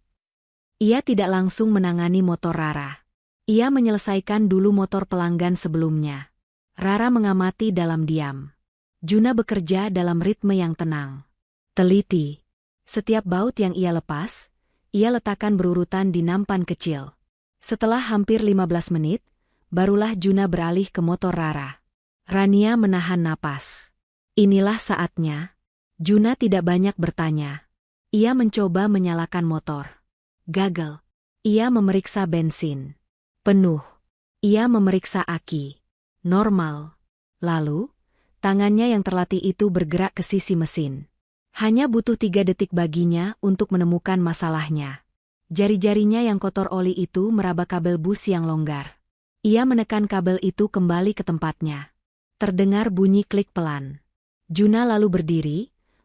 Ia tidak langsung menangani motor Rara. Ia menyelesaikan dulu motor pelanggan sebelumnya. Rara mengamati dalam diam. Juna bekerja dalam ritme yang tenang. Teliti. Setiap baut yang ia lepas, ia letakkan berurutan di nampan kecil. Setelah hampir 15 menit, barulah Juna beralih ke motor Rara. Rania menahan napas. Inilah saatnya. Juna tidak banyak bertanya. Ia mencoba menyalakan motor. Gagal. Ia memeriksa bensin. Penuh. Ia memeriksa aki. Normal. Lalu, tangannya yang terlatih itu bergerak ke sisi mesin. Hanya butuh 3 detik baginya untuk menemukan masalahnya. Jari-jarinya yang kotor oli itu meraba kabel bus yang longgar. Ia menekan kabel itu kembali ke tempatnya. Terdengar bunyi klik pelan. Juna lalu berdiri,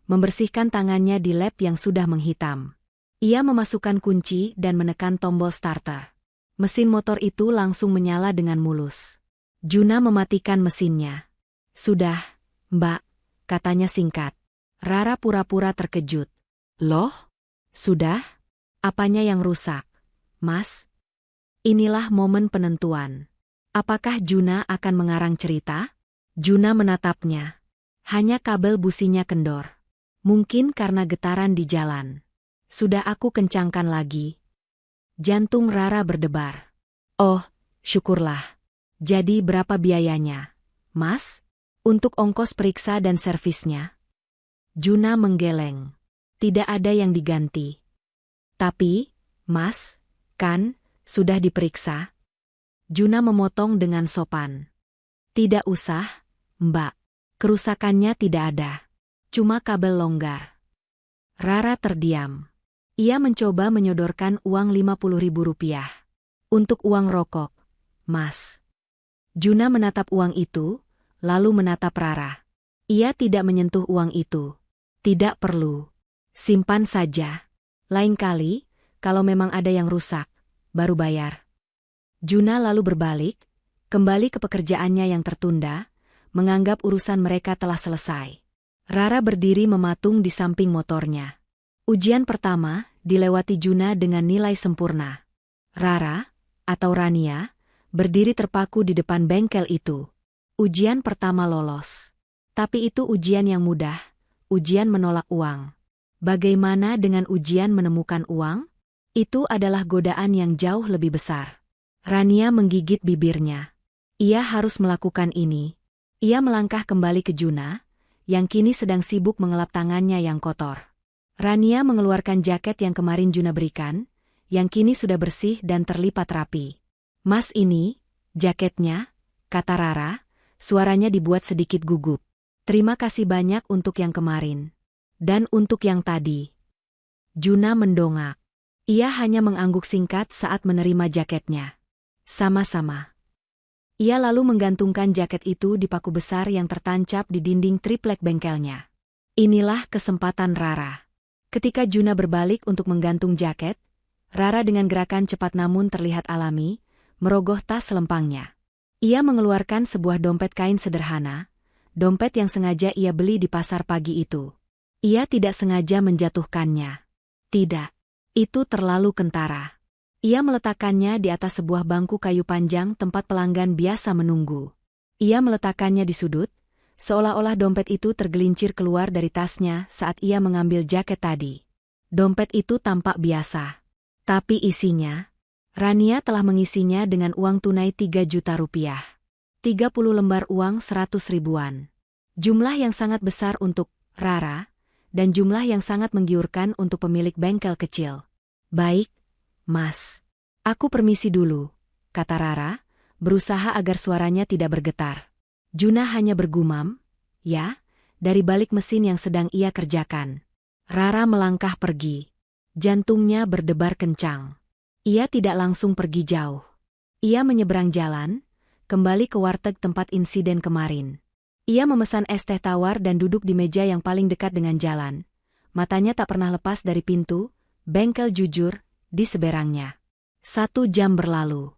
membersihkan tangannya di lap yang sudah menghitam. Ia memasukkan kunci dan menekan tombol starter. Mesin motor itu langsung menyala dengan mulus. Juna mematikan mesinnya. "Sudah, Mbak," katanya singkat. Rara pura-pura terkejut. "Loh? Sudah? Apanya yang rusak, Mas?" Inilah momen penentuan. Apakah Juna akan mengarang cerita? Juna menatapnya. Hanya kabel businya kendor. Mungkin karena getaran di jalan. "Sudah aku kencangkan lagi." Jantung Rara berdebar. "Oh, syukurlah. Jadi berapa biayanya, Mas? Untuk ongkos periksa dan servisnya?" Juna menggeleng. "Tidak ada yang diganti." "Tapi, Mas, kan, sudah diperiksa?" Juna memotong dengan sopan. "Tidak usah, Mbak. Kerusakannya tidak ada. Cuma kabel longgar." Rara terdiam. Ia mencoba menyodorkan uang Rp50.000. "Untuk uang rokok, Mas." Juna menatap uang itu, lalu menatap Rara. Ia tidak menyentuh uang itu. "Tidak perlu. Simpan saja. Lain kali, kalau memang ada yang rusak, baru bayar." Juna lalu berbalik, kembali ke pekerjaannya yang tertunda, menganggap urusan mereka telah selesai. Rara berdiri mematung di samping motornya. Ujian pertama dilewati Juna dengan nilai sempurna. "Rara, atau Rania, berdiri terpaku di depan bengkel itu. Ujian pertama lolos. Tapi itu ujian yang mudah, ujian menolak uang. Bagaimana dengan ujian menemukan uang? Itu adalah godaan yang jauh lebih besar. Rania menggigit bibirnya. Ia harus melakukan ini. Ia melangkah kembali ke Juna, yang kini sedang sibuk mengelap tangannya yang kotor. Rania mengeluarkan jaket yang kemarin Juna berikan, yang kini sudah bersih dan terlipat rapi. "Mas, ini jaketnya," kata Rara, suaranya dibuat sedikit gugup. "Terima kasih banyak untuk yang kemarin. Dan untuk yang tadi." Juna mendongak. Ia hanya mengangguk singkat saat menerima jaketnya. "Sama-sama." Ia lalu menggantungkan jaket itu di paku besar yang tertancap di dinding triplek bengkelnya. Inilah kesempatan Rara. Ketika Juna berbalik untuk menggantung jaket, Rara dengan gerakan cepat namun terlihat alami, merogoh tas selempangnya. Ia mengeluarkan sebuah dompet kain sederhana, dompet yang sengaja ia beli di pasar pagi itu. Ia tidak sengaja menjatuhkannya. Tidak, itu terlalu kentara. Ia meletakkannya di atas sebuah bangku kayu panjang tempat pelanggan biasa menunggu. Ia meletakkannya di sudut, seolah-olah dompet itu tergelincir keluar dari tasnya saat ia mengambil jaket tadi. Dompet itu tampak biasa. Tapi isinya, Rania telah mengisinya dengan uang tunai 3 juta rupiah. 30 lembar uang 100 ribuan. Jumlah yang sangat besar untuk Rara, dan jumlah yang sangat menggiurkan untuk pemilik bengkel kecil. "Baik, Mas. Aku permisi dulu," kata Rara, berusaha agar suaranya tidak bergetar. Juna hanya bergumam, "Ya," dari balik mesin yang sedang ia kerjakan. Rara melangkah pergi. Jantungnya berdebar kencang. Ia tidak langsung pergi jauh. Ia menyeberang jalan, kembali ke warteg tempat insiden kemarin. Ia memesan es teh tawar dan duduk di meja yang paling dekat dengan jalan. Matanya tak pernah lepas dari pintu, bengkel jujur, di seberangnya. 1 jam berlalu.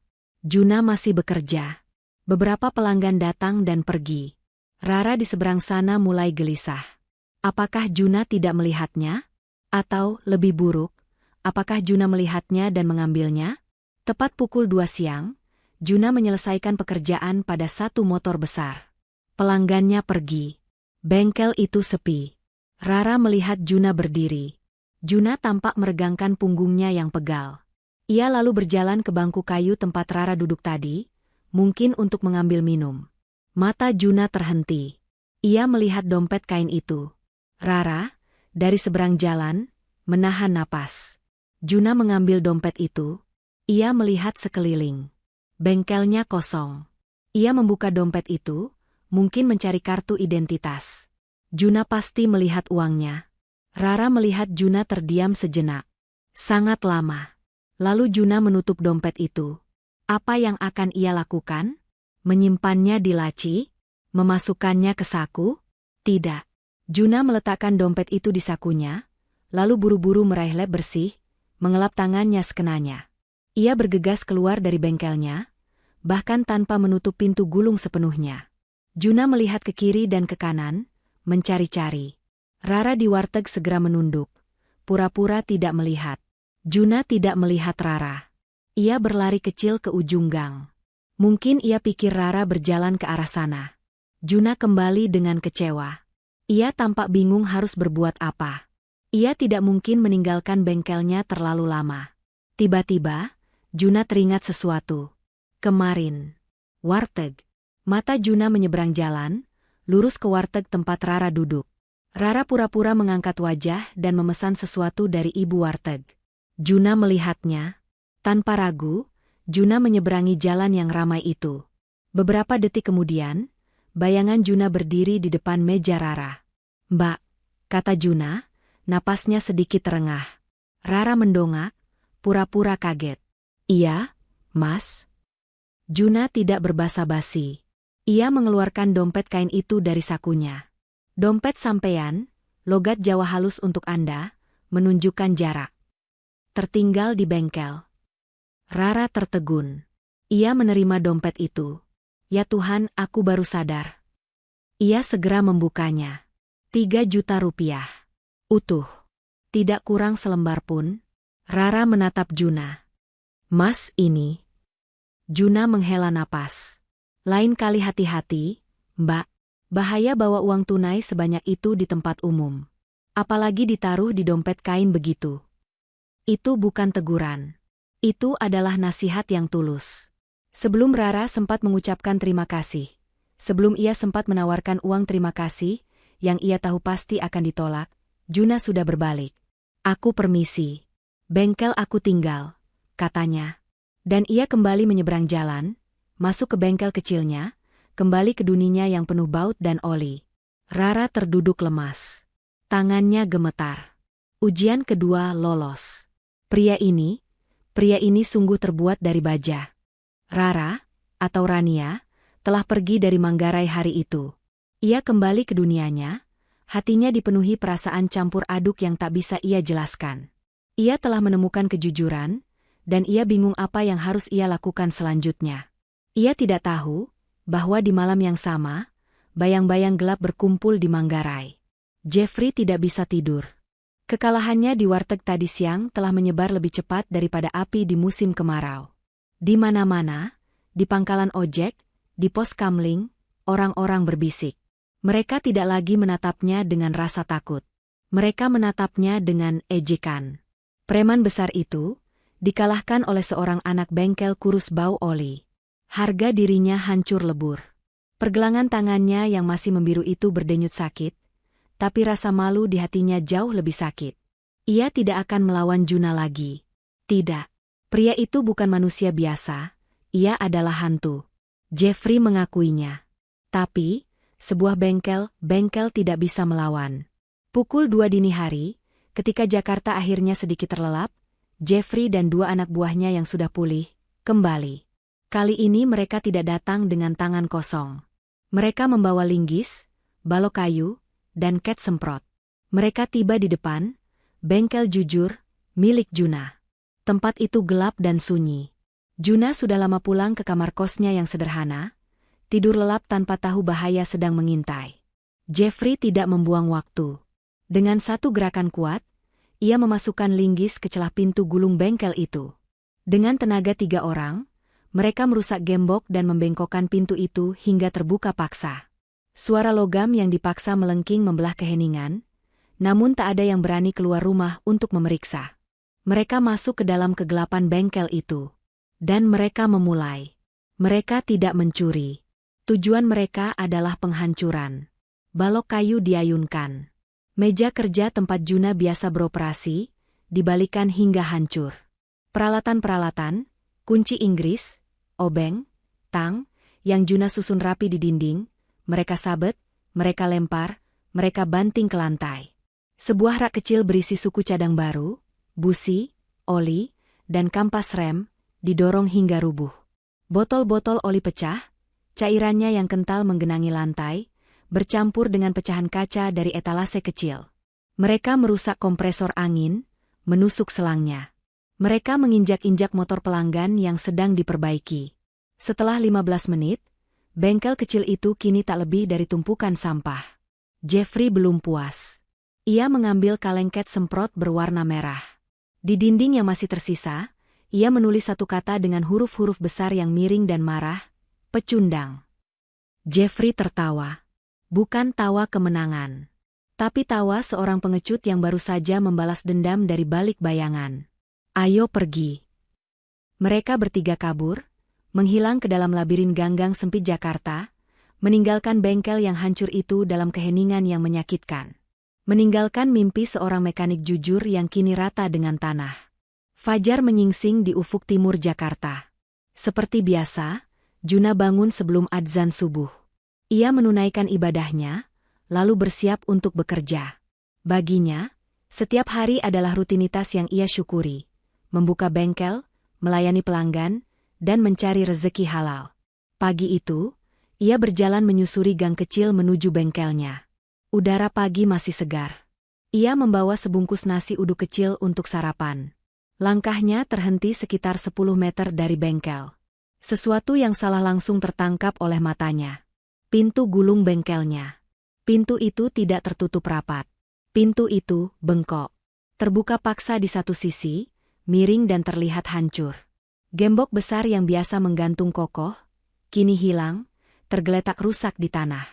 Juna masih bekerja. Beberapa pelanggan datang dan pergi. Rara di seberang sana mulai gelisah. Apakah Juna tidak melihatnya? Atau, lebih buruk, apakah Juna melihatnya dan mengambilnya? Tepat pukul 2 siang, Juna menyelesaikan pekerjaan pada 1 motor besar. Pelanggannya pergi. Bengkel itu sepi. Rara melihat Juna berdiri. Juna tampak meregangkan punggungnya yang pegal. Ia lalu berjalan ke bangku kayu tempat Rara duduk tadi, mungkin untuk mengambil minum. Mata Juna terhenti. Ia melihat dompet kain itu. Rara, dari seberang jalan, menahan napas. Juna mengambil dompet itu. Ia melihat sekeliling. Bengkelnya kosong. Ia membuka dompet itu, mungkin mencari kartu identitas. Juna pasti melihat uangnya. Rara melihat Juna terdiam sejenak. Sangat lama. Lalu Juna menutup dompet itu. Apa yang akan ia lakukan? Menyimpannya di laci? Memasukkannya ke saku? Tidak. Juna meletakkan dompet itu di sakunya, lalu buru-buru meraih lem bersih, mengelap tangannya sekenanya. Ia bergegas keluar dari bengkelnya, bahkan tanpa menutup pintu gulung sepenuhnya. Juna melihat ke kiri dan ke kanan, mencari-cari. Rara di warteg segera menunduk, pura-pura tidak melihat. Juna tidak melihat Rara. Ia berlari kecil ke ujung gang. Mungkin ia pikir Rara berjalan ke arah sana. Juna kembali dengan kecewa. Ia tampak bingung harus berbuat apa. Ia tidak mungkin meninggalkan bengkelnya terlalu lama. Tiba-tiba, Juna teringat sesuatu. Kemarin. Warteg. Mata Juna menyeberang jalan, lurus ke warteg tempat Rara duduk. Rara pura-pura mengangkat wajah dan memesan sesuatu dari ibu warteg. Juna melihatnya. Tanpa ragu, Juna menyeberangi jalan yang ramai itu. Beberapa detik kemudian, bayangan Juna berdiri di depan meja Rara. "Mbak," kata Juna, napasnya sedikit terengah. Rara mendongak, pura-pura kaget. "Iya, Mas." Juna tidak berbasa-basi. Ia mengeluarkan dompet kain itu dari sakunya. "Dompet sampean, logat Jawa halus untuk Anda, menunjukkan jarak. Tertinggal di bengkel." Rara tertegun. Ia menerima dompet itu. "Ya Tuhan, aku baru sadar." Ia segera membukanya. 3 juta rupiah. Utuh. Tidak kurang selembar pun. Rara menatap Juna. "Mas, ini." Juna menghela napas. Lain kali hati-hati, Mbak. Bahaya bawa uang tunai sebanyak itu di tempat umum. Apalagi ditaruh di dompet kain begitu. Itu bukan teguran. Itu adalah nasihat yang tulus. Sebelum Rara sempat mengucapkan terima kasih. Sebelum ia sempat menawarkan uang terima kasih, yang ia tahu pasti akan ditolak, Juna sudah berbalik. Aku permisi. Bengkel aku tinggal, katanya. Dan ia kembali menyeberang jalan, masuk ke bengkel kecilnya, kembali ke dunianya yang penuh baut dan oli. Rara terduduk lemas. Tangannya gemetar. Ujian kedua lolos. Pria ini sungguh terbuat dari baja. Rara, atau Rania, telah pergi dari Manggarai hari itu. Ia kembali ke dunianya, hatinya dipenuhi perasaan campur aduk yang tak bisa ia jelaskan. Ia telah menemukan kejujuran, dan ia bingung apa yang harus ia lakukan selanjutnya. Ia tidak tahu bahwa di malam yang sama, bayang-bayang gelap berkumpul di Manggarai. Jeffrey tidak bisa tidur. Kekalahannya di warteg tadi siang telah menyebar lebih cepat daripada api di musim kemarau. Di mana-mana, di pangkalan ojek, di pos kamling, orang-orang berbisik. Mereka tidak lagi menatapnya dengan rasa takut. Mereka menatapnya dengan ejekan. Preman besar itu dikalahkan oleh seorang anak bengkel kurus bau oli. Harga dirinya hancur lebur. Pergelangan tangannya yang masih membiru itu berdenyut sakit, tapi rasa malu di hatinya jauh lebih sakit. Ia tidak akan melawan Juna lagi. Tidak. Pria itu bukan manusia biasa, ia adalah hantu. Jeffrey mengakuinya. Tapi, sebuah bengkel tidak bisa melawan. Pukul 2 dini hari, ketika Jakarta akhirnya sedikit terlelap, Jeffrey dan dua anak buahnya yang sudah pulih, kembali. Kali ini mereka tidak datang dengan tangan kosong. Mereka membawa linggis, balok kayu, dan ket semprot. Mereka tiba di depan bengkel jujur milik Juna. Tempat itu gelap dan sunyi. Juna sudah lama pulang ke kamar kosnya yang sederhana, tidur lelap tanpa tahu bahaya sedang mengintai. Jeffrey tidak membuang waktu. Dengan satu gerakan kuat, ia memasukkan linggis ke celah pintu gulung bengkel itu. Dengan tenaga 3 orang, mereka merusak gembok dan membengkokkan pintu itu hingga terbuka paksa. Suara logam yang dipaksa melengking membelah keheningan, namun tak ada yang berani keluar rumah untuk memeriksa. Mereka masuk ke dalam kegelapan bengkel itu. Dan mereka memulai. Mereka tidak mencuri. Tujuan mereka adalah penghancuran. Balok kayu diayunkan. Meja kerja tempat Juna biasa beroperasi, dibalikan hingga hancur. Peralatan-peralatan, kunci Inggris, obeng, tang, yang Juna susun rapi di dinding, mereka sabet, mereka lempar, mereka banting ke lantai. Sebuah rak kecil berisi suku cadang baru, busi, oli, dan kampas rem, didorong hingga rubuh. Botol-botol oli pecah, cairannya yang kental menggenangi lantai, bercampur dengan pecahan kaca dari etalase kecil. Mereka merusak kompresor angin, menusuk selangnya. Mereka menginjak-injak motor pelanggan yang sedang diperbaiki. Setelah 15 menit, bengkel kecil itu kini tak lebih dari tumpukan sampah. Jeffrey belum puas. Ia mengambil kaleng ket semprot berwarna merah. Di dinding yang masih tersisa, ia menulis satu kata dengan huruf-huruf besar yang miring dan marah, pecundang. Jeffrey tertawa. Bukan tawa kemenangan, tapi tawa seorang pengecut yang baru saja membalas dendam dari balik bayangan. Ayo pergi. Mereka bertiga kabur, menghilang ke dalam labirin ganggang sempit Jakarta, meninggalkan bengkel yang hancur itu dalam keheningan yang menyakitkan. Meninggalkan mimpi seorang mekanik jujur yang kini rata dengan tanah. Fajar menyingsing di ufuk timur Jakarta. Seperti biasa, Juna bangun sebelum adzan subuh. Ia menunaikan ibadahnya, lalu bersiap untuk bekerja. Baginya, setiap hari adalah rutinitas yang ia syukuri. Membuka bengkel, melayani pelanggan, dan mencari rezeki halal. Pagi itu, ia berjalan menyusuri gang kecil menuju bengkelnya. Udara pagi masih segar. Ia membawa sebungkus nasi uduk kecil untuk sarapan. Langkahnya terhenti sekitar 10 meter dari bengkel. Sesuatu yang salah langsung tertangkap oleh matanya. Pintu gulung bengkelnya. Pintu itu tidak tertutup rapat. Pintu itu bengkok. Terbuka paksa di satu sisi, miring dan terlihat hancur. Gembok besar yang biasa menggantung kokoh, kini hilang, tergeletak rusak di tanah.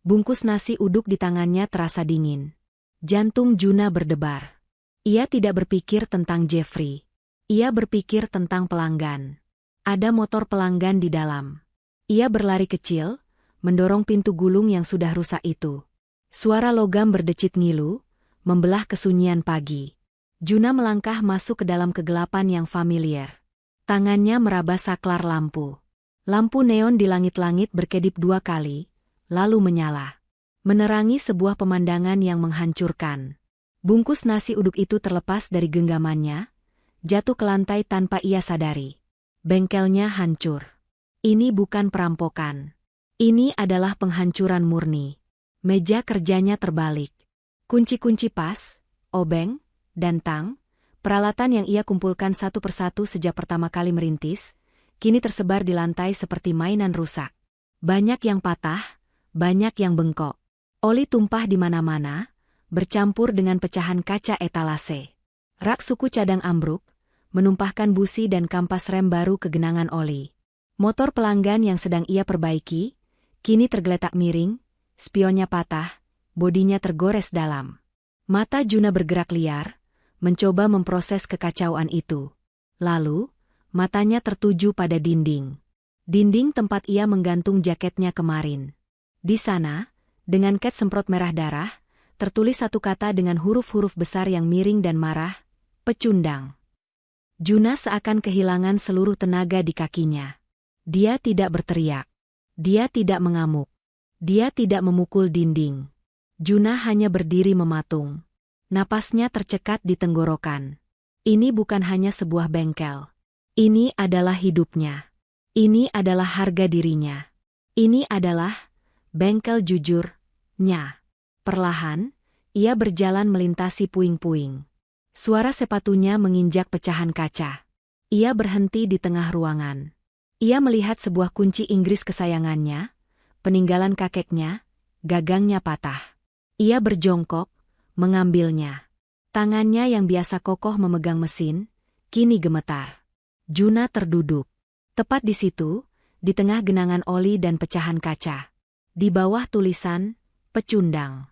Bungkus nasi uduk di tangannya terasa dingin. Jantung Juna berdebar. Ia tidak berpikir tentang Jeffrey. Ia berpikir tentang pelanggan. Ada motor pelanggan di dalam. Ia berlari kecil, mendorong pintu gulung yang sudah rusak itu. Suara logam berdecit ngilu, membelah kesunyian pagi. Juna melangkah masuk ke dalam kegelapan yang familiar. Tangannya meraba saklar lampu. Lampu neon di langit-langit berkedip 2 kali, lalu menyala. Menerangi sebuah pemandangan yang menghancurkan. Bungkus nasi uduk itu terlepas dari genggamannya, jatuh ke lantai tanpa ia sadari. Bengkelnya hancur. Ini bukan perampokan. Ini adalah penghancuran murni. Meja kerjanya terbalik. Kunci-kunci pas, obeng, dan tang, peralatan yang ia kumpulkan satu persatu sejak pertama kali merintis, kini tersebar di lantai seperti mainan rusak. Banyak yang patah, banyak yang bengkok. Oli tumpah di mana-mana, bercampur dengan pecahan kaca etalase. Rak suku cadang ambruk, menumpahkan busi dan kampas rem baru ke genangan oli. Motor pelanggan yang sedang ia perbaiki, kini tergeletak miring, spionnya patah, bodinya tergores dalam. Mata Juna bergerak liar, mencoba memproses kekacauan itu. Lalu, matanya tertuju pada dinding. Dinding tempat ia menggantung jaketnya kemarin. Di sana, dengan cat semprot merah darah, tertulis satu kata dengan huruf-huruf besar yang miring dan marah, pecundang. Juna seakan kehilangan seluruh tenaga di kakinya. Dia tidak berteriak. Dia tidak mengamuk. Dia tidak memukul dinding. Juna hanya berdiri mematung. Napasnya tercekat di tenggorokan. Ini bukan hanya sebuah bengkel. Ini adalah hidupnya. Ini adalah harga dirinya. Ini adalah bengkel jujurnya. Perlahan, ia berjalan melintasi puing-puing. Suara sepatunya menginjak pecahan kaca. Ia berhenti di tengah ruangan. Ia melihat sebuah kunci Inggris kesayangannya, peninggalan kakeknya, gagangnya patah. Ia berjongkok, mengambilnya. Tangannya yang biasa kokoh memegang mesin, kini gemetar. Juna terduduk. Tepat di situ, di tengah genangan oli dan pecahan kaca. Di bawah tulisan, pecundang.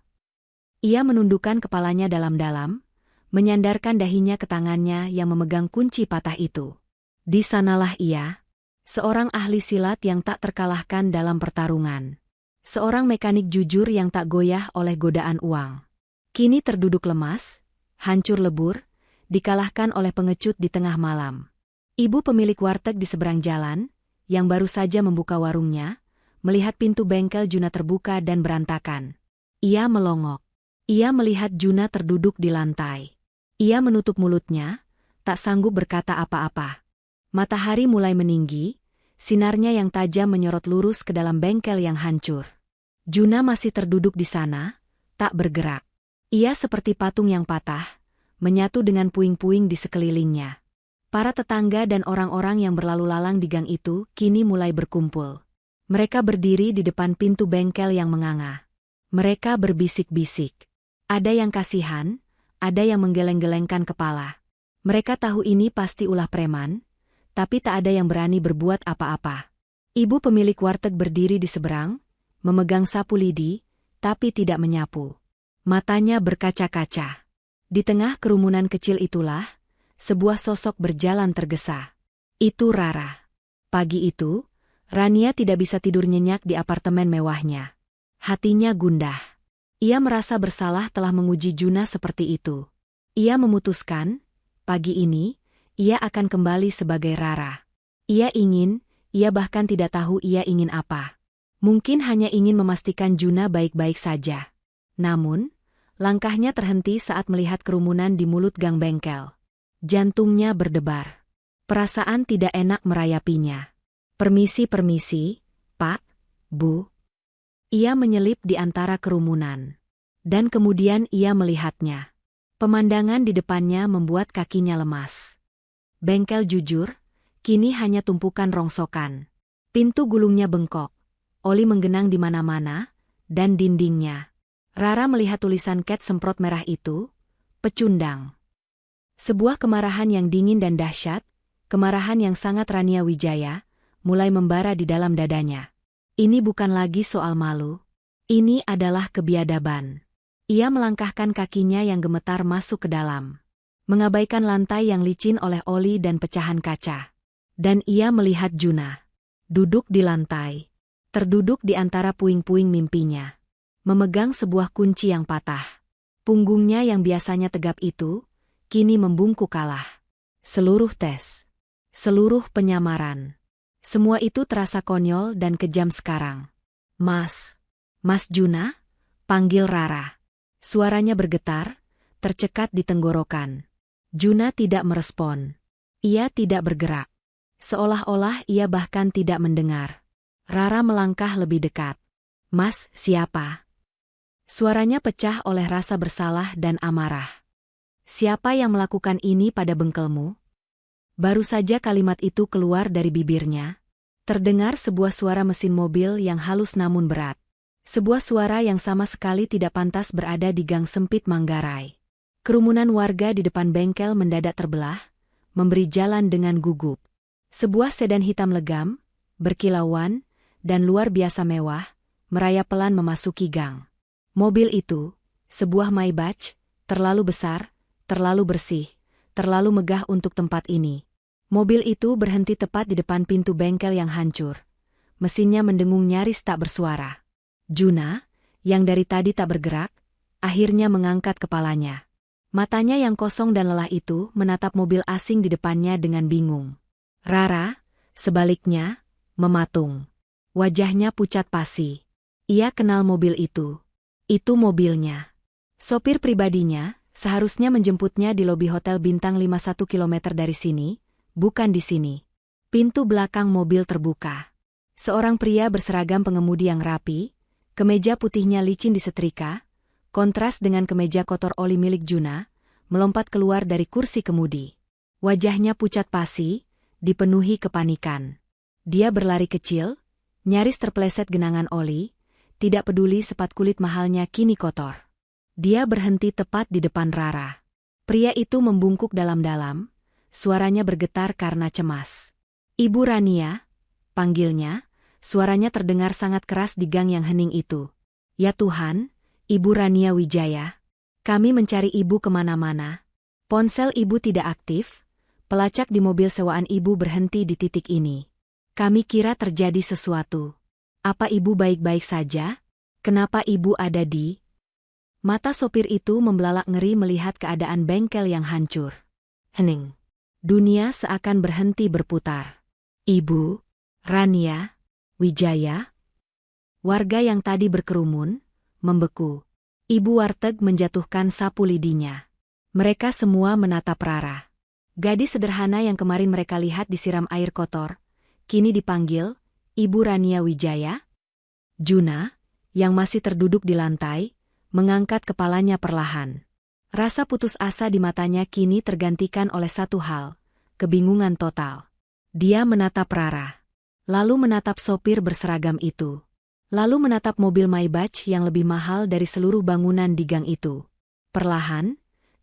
Ia menundukkan kepalanya dalam-dalam, menyandarkan dahinya ke tangannya yang memegang kunci patah itu. Di sanalah ia, seorang ahli silat yang tak terkalahkan dalam pertarungan. Seorang mekanik jujur yang tak goyah oleh godaan uang. Kini terduduk lemas, hancur lebur, dikalahkan oleh pengecut di tengah malam. Ibu pemilik warteg di seberang jalan, yang baru saja membuka warungnya, melihat pintu bengkel Juna terbuka dan berantakan. Ia melongok. Ia melihat Juna terduduk di lantai. Ia menutup mulutnya, tak sanggup berkata apa-apa. Matahari mulai meninggi, sinarnya yang tajam menyorot lurus ke dalam bengkel yang hancur. Juna masih terduduk di sana, tak bergerak. Ia seperti patung yang patah, menyatu dengan puing-puing di sekelilingnya. Para tetangga dan orang-orang yang berlalu lalang di gang itu kini mulai berkumpul. Mereka berdiri di depan pintu bengkel yang menganga. Mereka berbisik-bisik. Ada yang kasihan, ada yang menggeleng-gelengkan kepala. Mereka tahu ini pasti ulah preman, tapi tak ada yang berani berbuat apa-apa. Ibu pemilik warteg berdiri di seberang, memegang sapu lidi, tapi tidak menyapu. Matanya berkaca-kaca. Di tengah kerumunan kecil itulah, sebuah sosok berjalan tergesa. Itu Rara. Pagi itu, Rania tidak bisa tidur nyenyak di apartemen mewahnya. Hatinya gundah. Ia merasa bersalah telah menguji Juna seperti itu. Ia memutuskan, pagi ini, ia akan kembali sebagai Rara. Ia bahkan tidak tahu ia ingin apa. Mungkin hanya ingin memastikan Juna baik-baik saja. Namun, langkahnya terhenti saat melihat kerumunan di mulut gang bengkel. Jantungnya berdebar. Perasaan tidak enak merayapinya. Permisi, Pak, Bu. Ia menyelip di antara kerumunan. Dan kemudian ia melihatnya. Pemandangan di depannya membuat kakinya lemas. Bengkel jujur, kini hanya tumpukan rongsokan. Pintu gulungnya bengkok. Oli menggenang di mana-mana, dan dindingnya. Rara melihat tulisan cat semprot merah itu, pecundang. Sebuah kemarahan yang dingin dan dahsyat, Kemarahan yang sangat Rania Wijaya mulai membara di dalam dadanya. Ini bukan lagi soal malu. Ini adalah kebiadaban. Ia melangkahkan kakinya yang gemetar masuk ke dalam, mengabaikan lantai yang licin oleh oli dan pecahan kaca. Dan ia melihat Juna. Duduk di lantai. Terduduk di antara puing-puing mimpinya. Memegang sebuah kunci yang patah. Punggungnya yang biasanya tegap itu, kini membungkuk kalah. Seluruh tes. Seluruh penyamaran. Semua itu terasa konyol dan kejam sekarang. Mas Juna? Panggil Rara. Suaranya bergetar, tercekat di tenggorokan. Juna tidak merespon. Ia tidak bergerak. Seolah-olah ia bahkan tidak mendengar. Rara melangkah lebih dekat. Mas, siapa? Suaranya pecah oleh rasa bersalah dan amarah. Siapa yang melakukan ini pada bengkelmu? Baru saja kalimat itu keluar dari bibirnya. Terdengar sebuah suara mesin mobil yang halus namun berat. Sebuah suara yang sama sekali tidak pantas berada di gang sempit Manggarai. Kerumunan warga di depan bengkel mendadak terbelah, memberi jalan dengan gugup. Sebuah sedan hitam legam, berkilauan, dan luar biasa mewah, merayap pelan memasuki gang. Mobil itu, sebuah Maybach, terlalu besar, terlalu bersih, terlalu megah untuk tempat ini. Mobil itu berhenti tepat di depan pintu bengkel yang hancur. Mesinnya mendengung nyaris tak bersuara. Juna, yang dari tadi tak bergerak, akhirnya mengangkat kepalanya. Matanya yang kosong dan lelah itu menatap mobil asing di depannya dengan bingung. Rara, sebaliknya, mematung. Wajahnya pucat pasi. Ia kenal mobil itu. Itu mobilnya. Sopir pribadinya seharusnya menjemputnya di lobi hotel bintang 51 km dari sini, bukan di sini. Pintu belakang mobil terbuka. Seorang pria berseragam pengemudi yang rapi, kemeja putihnya licin disetrika, kontras dengan kemeja kotor oli milik Juna, melompat keluar dari kursi kemudi. Wajahnya pucat pasi, dipenuhi kepanikan. Dia berlari kecil, nyaris terpeleset genangan oli, tidak peduli sepat kulit mahalnya kini kotor. Dia berhenti tepat di depan Rara. Pria itu membungkuk dalam-dalam, suaranya bergetar karena cemas. Ibu Rania, panggilnya, suaranya terdengar sangat keras di gang yang hening itu. Ya Tuhan, Ibu Rania Wijaya. Kami mencari ibu kemana-mana. Ponsel ibu tidak aktif, pelacak di mobil sewaan ibu berhenti di titik ini. Kami kira terjadi sesuatu. Apa ibu baik-baik saja? Kenapa ibu ada di... Mata sopir itu membelalak ngeri melihat keadaan bengkel yang hancur. Hening. Dunia seakan berhenti berputar. Ibu Rania Wijaya? Warga yang tadi berkerumun, membeku. Ibu warteg menjatuhkan sapu lidinya. Mereka semua menatap Rara. Gadis sederhana yang kemarin mereka lihat disiram air kotor, kini dipanggil, Ibu Rania Wijaya? Juna, yang masih terduduk di lantai, mengangkat kepalanya perlahan. Rasa putus asa di matanya kini tergantikan oleh satu hal, kebingungan total. Dia menatap Rara. Lalu menatap sopir berseragam itu. Lalu menatap mobil Maybach yang lebih mahal dari seluruh bangunan di gang itu. Perlahan,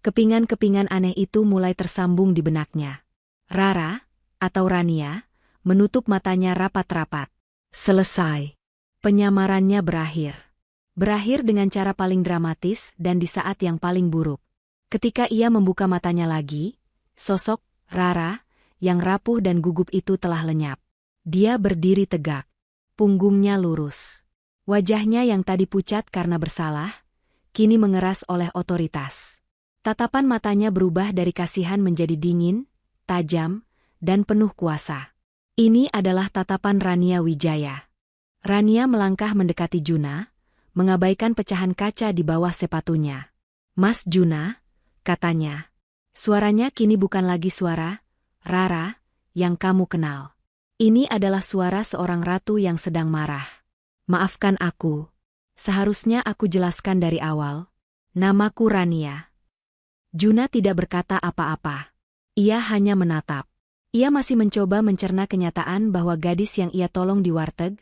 kepingan-kepingan aneh itu mulai tersambung di benaknya. Rara, atau Rania, menutup matanya rapat-rapat. Selesai. Penyamarannya berakhir. Berakhir dengan cara paling dramatis dan di saat yang paling buruk. Ketika ia membuka matanya lagi, sosok Rara, yang rapuh dan gugup itu telah lenyap. Dia berdiri tegak. Punggungnya lurus. Wajahnya yang tadi pucat karena bersalah, kini mengeras oleh otoritas. Tatapan matanya berubah dari kasihan menjadi dingin, tajam, dan penuh kuasa. Ini adalah tatapan Rania Wijaya. Rania melangkah mendekati Juna, mengabaikan pecahan kaca di bawah sepatunya. Mas Juna, katanya. Suaranya kini bukan lagi suara Rara yang kamu kenal. Ini adalah suara seorang ratu yang sedang marah. Maafkan aku. Seharusnya aku jelaskan dari awal. Namaku Rania. Juna tidak berkata apa-apa. Ia hanya menatap. Ia masih mencoba mencerna kenyataan bahwa gadis yang ia tolong di warteg,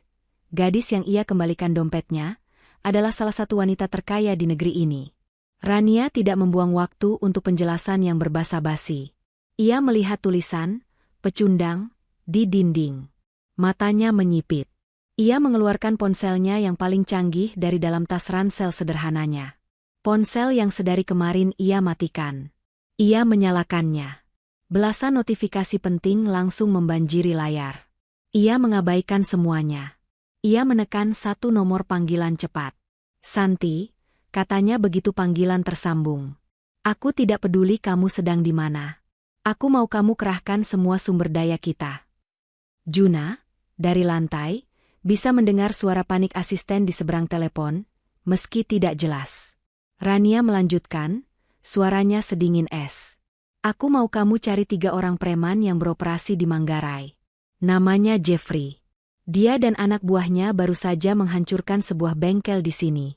gadis yang ia kembalikan dompetnya, adalah salah satu wanita terkaya di negeri ini. Rania tidak membuang waktu untuk penjelasan yang berbasa-basi. Ia melihat tulisan, pecundang, di dinding. Matanya menyipit. Ia mengeluarkan ponselnya yang paling canggih dari dalam tas ransel sederhananya. Ponsel yang sedari kemarin ia matikan. Ia menyalakannya. Belasan notifikasi penting langsung membanjiri layar. Ia mengabaikan semuanya. Ia menekan satu nomor panggilan cepat. "Santi," katanya begitu panggilan tersambung. "Aku tidak peduli kamu sedang di mana. Aku mau kamu kerahkan semua sumber daya kita." Juna, dari lantai, bisa mendengar suara panik asisten di seberang telepon, meski tidak jelas. Rania melanjutkan, suaranya sedingin es. "Aku mau kamu cari 3 orang preman yang beroperasi di Manggarai. Namanya Jeffrey. Dia dan anak buahnya baru saja menghancurkan sebuah bengkel di sini."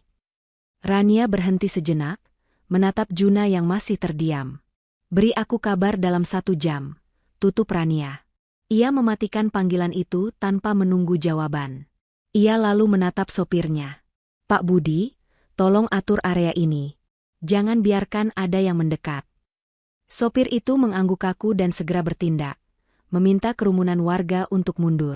Rania berhenti sejenak, menatap Juna yang masih terdiam. "Beri aku kabar dalam 1 jam, tutup Rania." Ia mematikan panggilan itu tanpa menunggu jawaban. Ia lalu menatap sopirnya. "Pak Budi, tolong atur area ini. Jangan biarkan ada yang mendekat." Sopir itu mengangguk kaku dan segera bertindak, meminta kerumunan warga untuk mundur.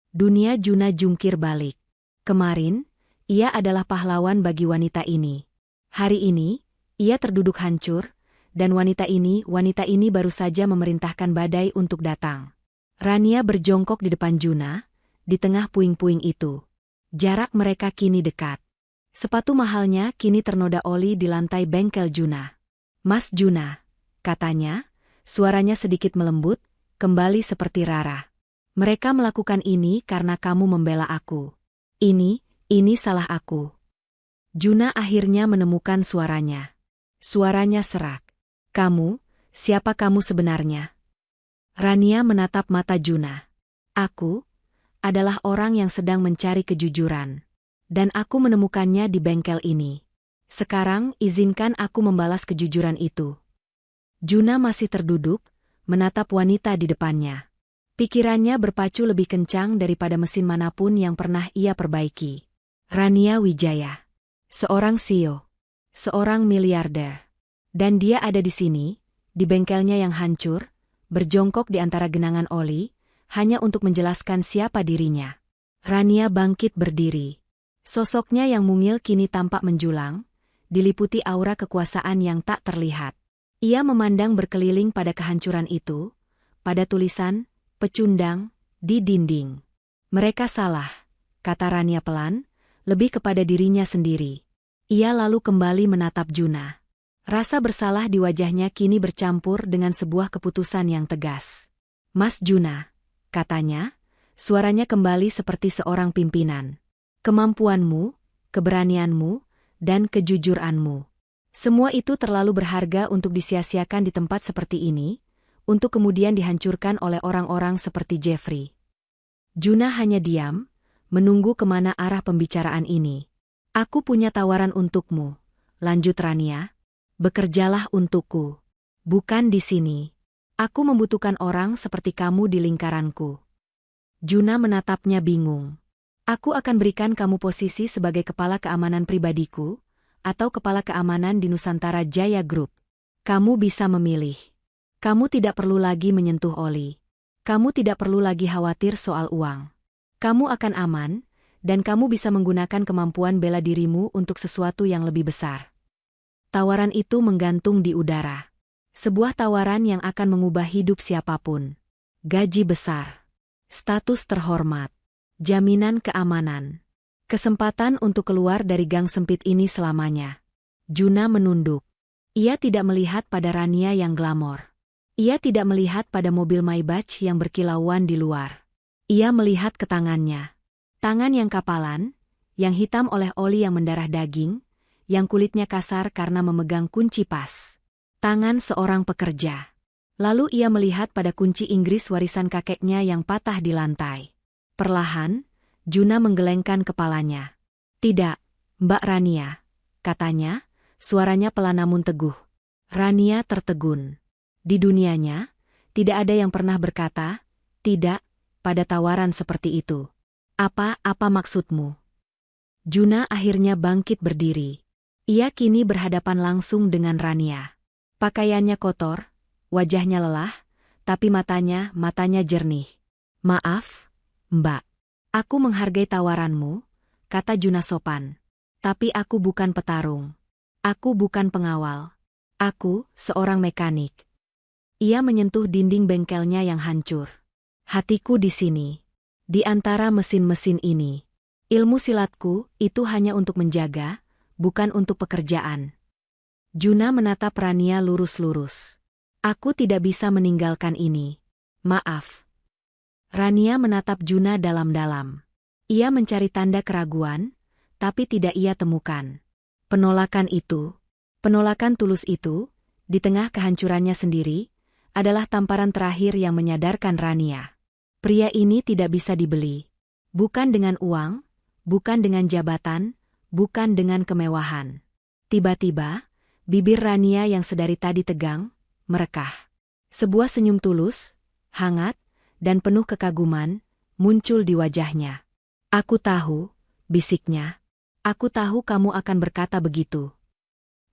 Dunia Juna jungkir balik. Kemarin, ia adalah pahlawan bagi wanita ini. Hari ini, ia terduduk hancur, dan wanita ini baru saja memerintahkan badai untuk datang. Rania berjongkok di depan Juna, di tengah puing-puing itu. Jarak mereka kini dekat. Sepatu mahalnya kini ternoda oli di lantai bengkel Juna. "Mas Juna," katanya, suaranya sedikit melembut, kembali seperti Rara. "Mereka melakukan ini karena kamu membela aku. Ini salah aku." Juna akhirnya menemukan suaranya. Suaranya serak. "Kamu, siapa kamu sebenarnya?" Rania menatap mata Juna. "Aku adalah orang yang sedang mencari kejujuran. Dan aku menemukannya di bengkel ini. Sekarang izinkan aku membalas kejujuran itu." Juna masih terduduk, menatap wanita di depannya. Pikirannya berpacu lebih kencang daripada mesin manapun yang pernah ia perbaiki. Rania Wijaya. Seorang CEO. Seorang miliarder. Dan dia ada di sini, di bengkelnya yang hancur, berjongkok di antara genangan oli, hanya untuk menjelaskan siapa dirinya. Rania bangkit berdiri. Sosoknya yang mungil kini tampak menjulang, diliputi aura kekuasaan yang tak terlihat. Ia memandang berkeliling pada kehancuran itu, pada tulisan, "Pecundang," di dinding. "Mereka salah," kata Rania pelan, lebih kepada dirinya sendiri. Ia lalu kembali menatap Juna. Rasa bersalah di wajahnya kini bercampur dengan sebuah keputusan yang tegas. "Mas Juna," katanya, suaranya kembali seperti seorang pimpinan. "Kemampuanmu, keberanianmu, dan kejujuranmu. Semua itu terlalu berharga untuk disia-siakan di tempat seperti ini, untuk kemudian dihancurkan oleh orang-orang seperti Jeffrey." Juna hanya diam, menunggu kemana arah pembicaraan ini. "Aku punya tawaran untukmu," lanjut Rania. "Bekerjalah untukku. Bukan di sini. Aku membutuhkan orang seperti kamu di lingkaranku." Juna menatapnya bingung. "Aku akan berikan kamu posisi sebagai kepala keamanan pribadiku, atau kepala keamanan di Nusantara Jaya Group. Kamu bisa memilih. Kamu tidak perlu lagi menyentuh oli. Kamu tidak perlu lagi khawatir soal uang. Kamu akan aman, dan kamu bisa menggunakan kemampuan bela dirimu untuk sesuatu yang lebih besar." Tawaran itu menggantung di udara. Sebuah tawaran yang akan mengubah hidup siapapun. Gaji besar. Status terhormat. Jaminan keamanan. Kesempatan untuk keluar dari gang sempit ini selamanya. Juna menunduk. Ia tidak melihat pada Rania yang glamor. Ia tidak melihat pada mobil Maybach yang berkilauan di luar. Ia melihat ke tangannya. Tangan yang kapalan, yang hitam oleh oli yang mendarah daging, yang kulitnya kasar karena memegang kunci pas. Tangan seorang pekerja. Lalu ia melihat pada kunci Inggris warisan kakeknya yang patah di lantai. Perlahan, Juna menggelengkan kepalanya. "Tidak, Mbak Rania," katanya, suaranya pelan namun teguh. Rania tertegun. Di dunianya, tidak ada yang pernah berkata, "tidak," pada tawaran seperti itu. Apa maksudmu?" Juna akhirnya bangkit berdiri. Ia kini berhadapan langsung dengan Rania. Pakaiannya kotor, wajahnya lelah, tapi matanya jernih. Maaf, Mbak. Aku menghargai tawaranmu, kata Juna sopan. Tapi aku bukan petarung. Aku bukan pengawal. Aku seorang mekanik. Ia menyentuh dinding bengkelnya yang hancur. Hatiku di sini. Di antara mesin-mesin ini. Ilmu silatku itu hanya untuk menjaga, bukan untuk pekerjaan. Juna menatap Rania lurus-lurus. Aku tidak bisa meninggalkan ini. Maaf. Rania menatap Juna dalam-dalam. Ia mencari tanda keraguan, tapi tidak ia temukan. Penolakan tulus itu, di tengah kehancurannya sendiri, adalah tamparan terakhir yang menyadarkan Rania. Pria ini tidak bisa dibeli. Bukan dengan uang, bukan dengan jabatan, bukan dengan kemewahan. Tiba-tiba, bibir Rania yang sedari tadi tegang, merekah. Sebuah senyum tulus, hangat, dan penuh kekaguman, muncul di wajahnya. Aku tahu, bisiknya. Aku tahu kamu akan berkata begitu.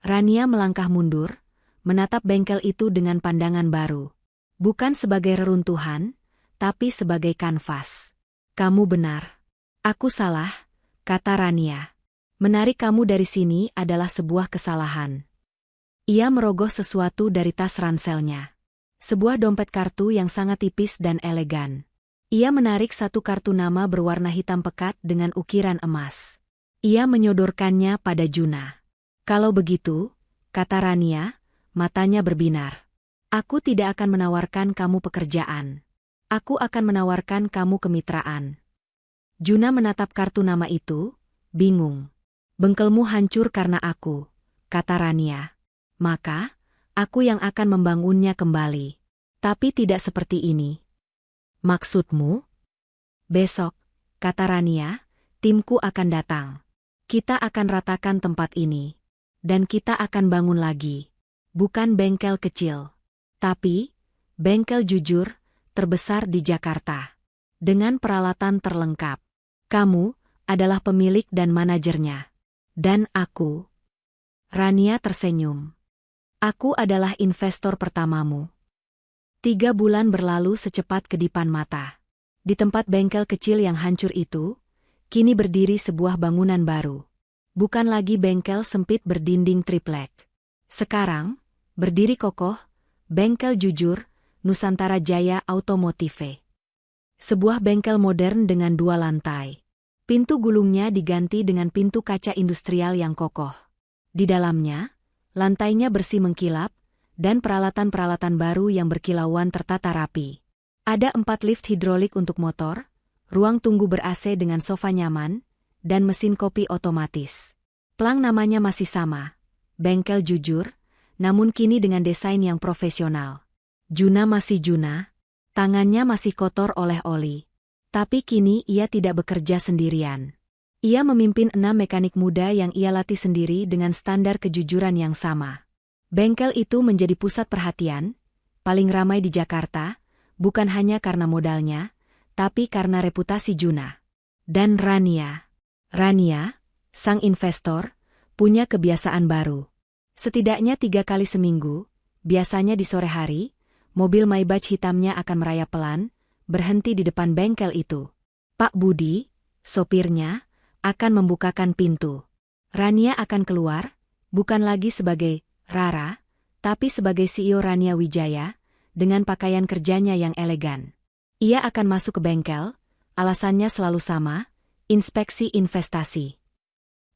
Rania melangkah mundur, menatap bengkel itu dengan pandangan baru. Bukan sebagai reruntuhan, tapi sebagai kanvas. Kamu benar. Aku salah, kata Rania. Menarik kamu dari sini adalah sebuah kesalahan. Ia merogoh sesuatu dari tas ranselnya. Sebuah dompet kartu yang sangat tipis dan elegan. Ia menarik satu kartu nama berwarna hitam pekat dengan ukiran emas. Ia menyodorkannya pada Juna. Kalau begitu, kata Rania, matanya berbinar. Aku tidak akan menawarkan kamu pekerjaan. Aku akan menawarkan kamu kemitraan. Juna menatap kartu nama itu, bingung. Bengkelmu hancur karena aku, kata Rania. Maka, aku yang akan membangunnya kembali. Tapi tidak seperti ini. Maksudmu? Besok, kata Rania, timku akan datang. Kita akan ratakan tempat ini. Dan kita akan bangun lagi. Bukan bengkel kecil. Tapi, bengkel jujur, terbesar di Jakarta. Dengan peralatan terlengkap. Kamu adalah pemilik dan manajernya. Dan aku. Rania tersenyum. Aku adalah investor pertamamu. 3 bulan berlalu secepat kedipan mata. Di tempat bengkel kecil yang hancur itu, kini berdiri sebuah bangunan baru. Bukan lagi bengkel sempit berdinding triplek. Sekarang, berdiri kokoh, bengkel jujur, Nusantara Jaya Automotive. Sebuah bengkel modern dengan 2 lantai. Pintu gulungnya diganti dengan pintu kaca industrial yang kokoh. Di dalamnya, lantainya bersih mengkilap, dan peralatan-peralatan baru yang berkilauan tertata rapi. Ada 4 lift hidrolik untuk motor, ruang tunggu ber-AC dengan sofa nyaman, dan mesin kopi otomatis. Plang namanya masih sama, bengkel jujur, namun kini dengan desain yang profesional. Juna masih Juna, tangannya masih kotor oleh oli. Tapi kini ia tidak bekerja sendirian. Ia memimpin 6 mekanik muda yang ia latih sendiri dengan standar kejujuran yang sama. Bengkel itu menjadi pusat perhatian, paling ramai di Jakarta, bukan hanya karena modalnya, tapi karena reputasi Juna. Dan Rania, sang investor, punya kebiasaan baru. Setidaknya 3 kali seminggu, biasanya di sore hari, mobil Maybach hitamnya akan merayap pelan, berhenti di depan bengkel itu. Pak Budi, sopirnya, akan membukakan pintu. Rania akan keluar, bukan lagi sebagai Rara, tapi sebagai CEO Rania Wijaya, dengan pakaian kerjanya yang elegan. Ia akan masuk ke bengkel, alasannya selalu sama, inspeksi investasi.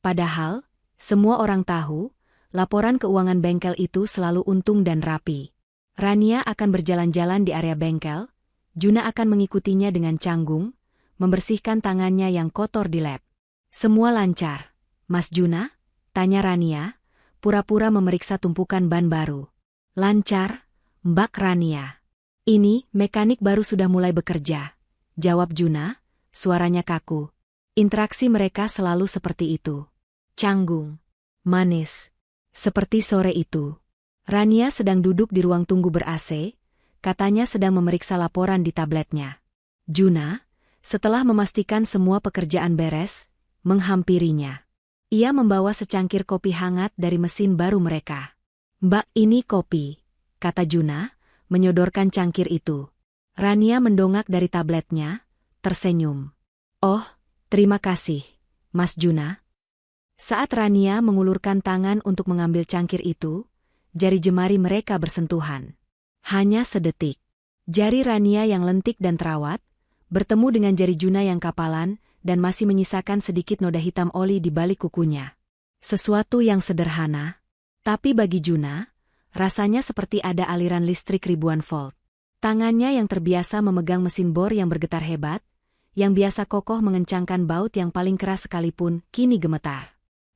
Padahal, semua orang tahu, laporan keuangan bengkel itu selalu untung dan rapi. Rania akan berjalan-jalan di area bengkel, Juna akan mengikutinya dengan canggung, membersihkan tangannya yang kotor di lab. Semua lancar, Mas Juna? Tanya Rania, pura-pura memeriksa tumpukan ban baru. Lancar, Mbak Rania. Ini, mekanik baru sudah mulai bekerja. Jawab Juna, suaranya kaku. Interaksi mereka selalu seperti itu. Canggung. Manis. Seperti sore itu. Rania sedang duduk di ruang tunggu ber-AC, katanya sedang memeriksa laporan di tabletnya. Juna, setelah memastikan semua pekerjaan beres, menghampirinya. Ia membawa secangkir kopi hangat dari mesin baru mereka. Mbak, ini kopi, kata Juna, menyodorkan cangkir itu. Rania mendongak dari tabletnya, tersenyum. "Oh, terima kasih, Mas Juna." Saat Rania mengulurkan tangan untuk mengambil cangkir itu, jari jemari mereka bersentuhan. Hanya sedetik. Jari Rania yang lentik dan terawat, bertemu dengan jari Juna yang kapalan dan masih menyisakan sedikit noda hitam oli di balik kukunya. Sesuatu yang sederhana, tapi bagi Juna, rasanya seperti ada aliran listrik ribuan volt. Tangannya yang terbiasa memegang mesin bor yang bergetar hebat, yang biasa kokoh mengencangkan baut yang paling keras sekalipun, kini gemetar.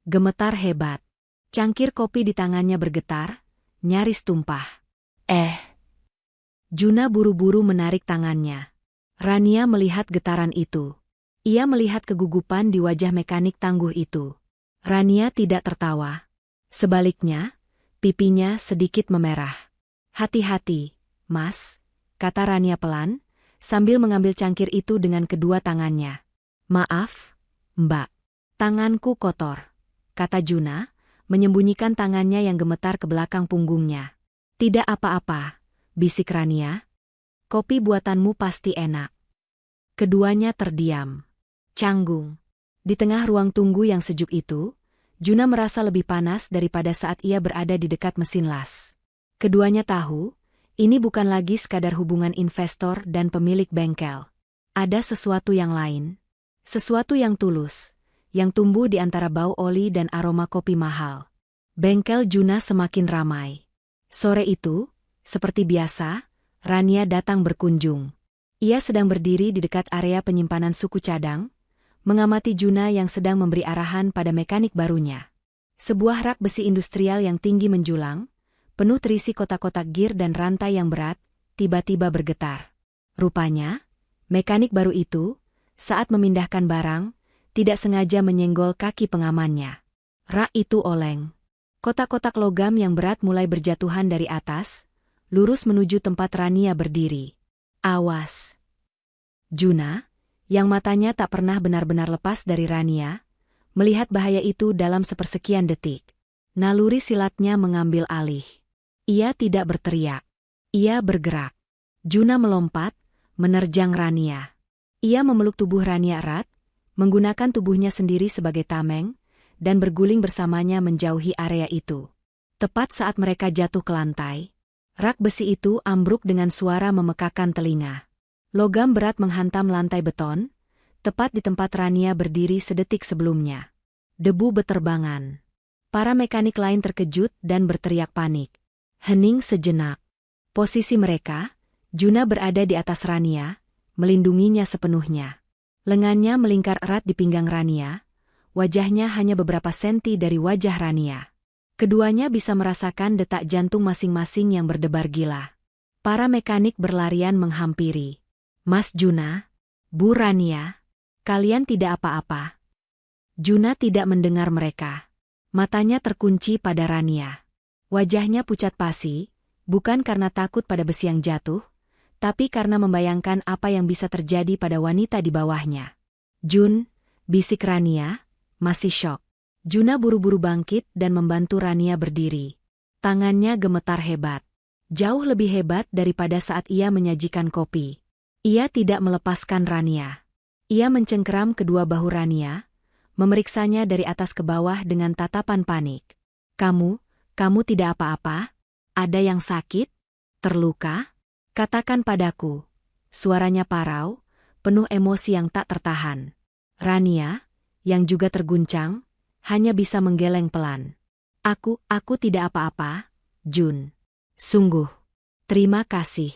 Gemetar hebat. Cangkir kopi di tangannya bergetar, nyaris tumpah. Juna buru-buru menarik tangannya. Rania melihat getaran itu. Ia melihat kegugupan di wajah mekanik tangguh itu. Rania tidak tertawa. Sebaliknya, pipinya sedikit memerah. "Hati-hati, Mas," kata Rania pelan, sambil mengambil cangkir itu dengan kedua tangannya. "Maaf, Mbak. Tanganku kotor," kata Juna, menyembunyikan tangannya yang gemetar ke belakang punggungnya. "Tidak apa-apa," bisik Rania. "Kopi buatanmu pasti enak." Keduanya terdiam. Canggung. Di tengah ruang tunggu yang sejuk itu, Juna merasa lebih panas daripada saat ia berada di dekat mesin las. Keduanya tahu, ini bukan lagi sekadar hubungan investor dan pemilik bengkel. Ada sesuatu yang lain. Sesuatu yang tulus, yang tumbuh di antara bau oli dan aroma kopi mahal. Bengkel Juna semakin ramai. Sore itu, seperti biasa, Rania datang berkunjung. Ia sedang berdiri di dekat area penyimpanan suku cadang, mengamati Juna yang sedang memberi arahan pada mekanik barunya. Sebuah rak besi industrial yang tinggi menjulang, penuh terisi kotak-kotak gear dan rantai yang berat, tiba-tiba bergetar. Rupanya, mekanik baru itu, saat memindahkan barang, tidak sengaja menyenggol kaki pengamannya. Rak itu oleng. Kotak-kotak logam yang berat mulai berjatuhan dari atas, lurus menuju tempat Rania berdiri. "Awas!" Juna, yang matanya tak pernah benar-benar lepas dari Rania, melihat bahaya itu dalam sepersekian detik. Naluri silatnya mengambil alih. Ia tidak berteriak. Ia bergerak. Juna melompat, menerjang Rania. Ia memeluk tubuh Rania erat, menggunakan tubuhnya sendiri sebagai tameng, dan berguling bersamanya menjauhi area itu. Tepat saat mereka jatuh ke lantai, rak besi itu ambruk dengan suara memekakan telinga. Logam berat menghantam lantai beton, tepat di tempat Rania berdiri sedetik sebelumnya. Debu beterbangan. Para mekanik lain terkejut dan berteriak panik. Hening sejenak. Posisi mereka, Juna berada di atas Rania, melindunginya sepenuhnya. Lengannya melingkar erat di pinggang Rania, wajahnya hanya beberapa senti dari wajah Rania. Keduanya bisa merasakan detak jantung masing-masing yang berdebar gila. Para mekanik berlarian menghampiri. "Mas Juna, Bu Rania, kalian tidak apa-apa?" Juna tidak mendengar mereka. Matanya terkunci pada Rania. Wajahnya pucat pasi, bukan karena takut pada besi yang jatuh, tapi karena membayangkan apa yang bisa terjadi pada wanita di bawahnya. "Jun," bisik Rania, masih syok. Juna buru-buru bangkit dan membantu Rania berdiri. Tangannya gemetar hebat. Jauh lebih hebat daripada saat ia menyajikan kopi. Ia tidak melepaskan Rania. Ia mencengkeram kedua bahu Rania, memeriksanya dari atas ke bawah dengan tatapan panik. Kamu tidak apa-apa? Ada yang sakit? Terluka? Katakan padaku." Suaranya parau, penuh emosi yang tak tertahan. Rania, yang juga terguncang, hanya bisa menggeleng pelan. Aku tidak apa-apa, Jun. Sungguh. Terima kasih."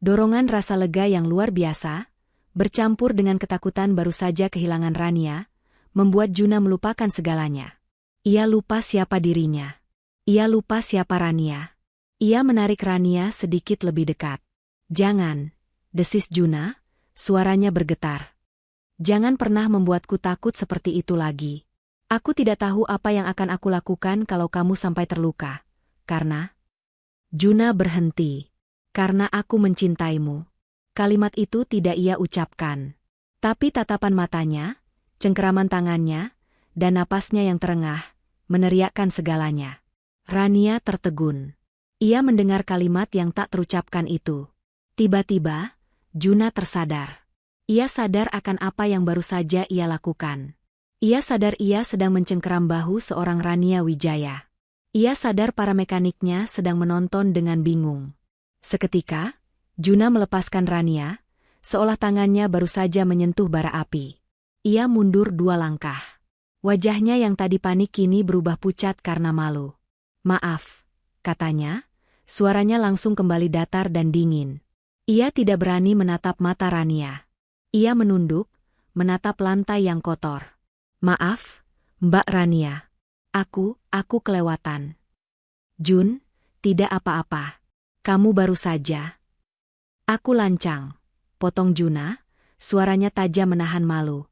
Dorongan rasa lega yang luar biasa, bercampur dengan ketakutan baru saja kehilangan Rania, membuat Juna melupakan segalanya. Ia lupa siapa dirinya. Ia lupa siapa Rania. Ia menarik Rania sedikit lebih dekat. "Jangan," desis Juna, suaranya bergetar. "Jangan pernah membuatku takut seperti itu lagi. Aku tidak tahu apa yang akan aku lakukan kalau kamu sampai terluka. Karena..." Juna berhenti. "Karena aku mencintaimu." Kalimat itu tidak ia ucapkan. Tapi tatapan matanya, cengkeraman tangannya, dan napasnya yang terengah, meneriakkan segalanya. Rania tertegun. Ia mendengar kalimat yang tak terucapkan itu. Tiba-tiba, Juna tersadar. Ia sadar akan apa yang baru saja ia lakukan. Ia sadar ia sedang mencengkeram bahu seorang Rania Wijaya. Ia sadar para mekaniknya sedang menonton dengan bingung. Seketika, Juna melepaskan Rania, seolah tangannya baru saja menyentuh bara api. Ia mundur 2 langkah. Wajahnya yang tadi panik kini berubah pucat karena malu. "Maaf," katanya, suaranya langsung kembali datar dan dingin. Ia tidak berani menatap mata Rania. Ia menunduk, menatap lantai yang kotor. "Maaf, Mbak Rania. Aku kelewatan." "Jun, tidak apa-apa. Kamu baru saja." "Aku lancang," potong Juna, suaranya tajam menahan malu.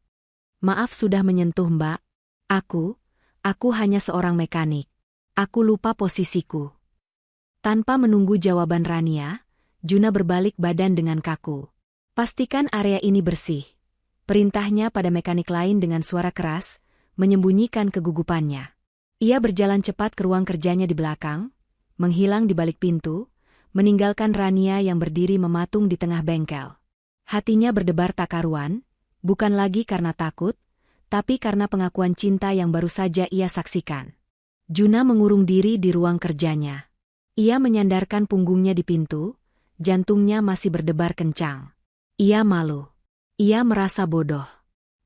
"Maaf sudah menyentuh Mbak. Aku hanya seorang mekanik. Aku lupa posisiku." Tanpa menunggu jawaban Rania, Juna berbalik badan dengan kaku. "Pastikan area ini bersih," perintahnya pada mekanik lain dengan suara keras, menyembunyikan kegugupannya. Ia berjalan cepat ke ruang kerjanya di belakang, menghilang di balik pintu, meninggalkan Rania yang berdiri mematung di tengah bengkel. Hatinya berdebar tak karuan, bukan lagi karena takut, tapi karena pengakuan cinta yang baru saja ia saksikan. Juna mengurung diri di ruang kerjanya. Ia menyandarkan punggungnya di pintu, jantungnya masih berdebar kencang. Ia malu. Ia merasa bodoh.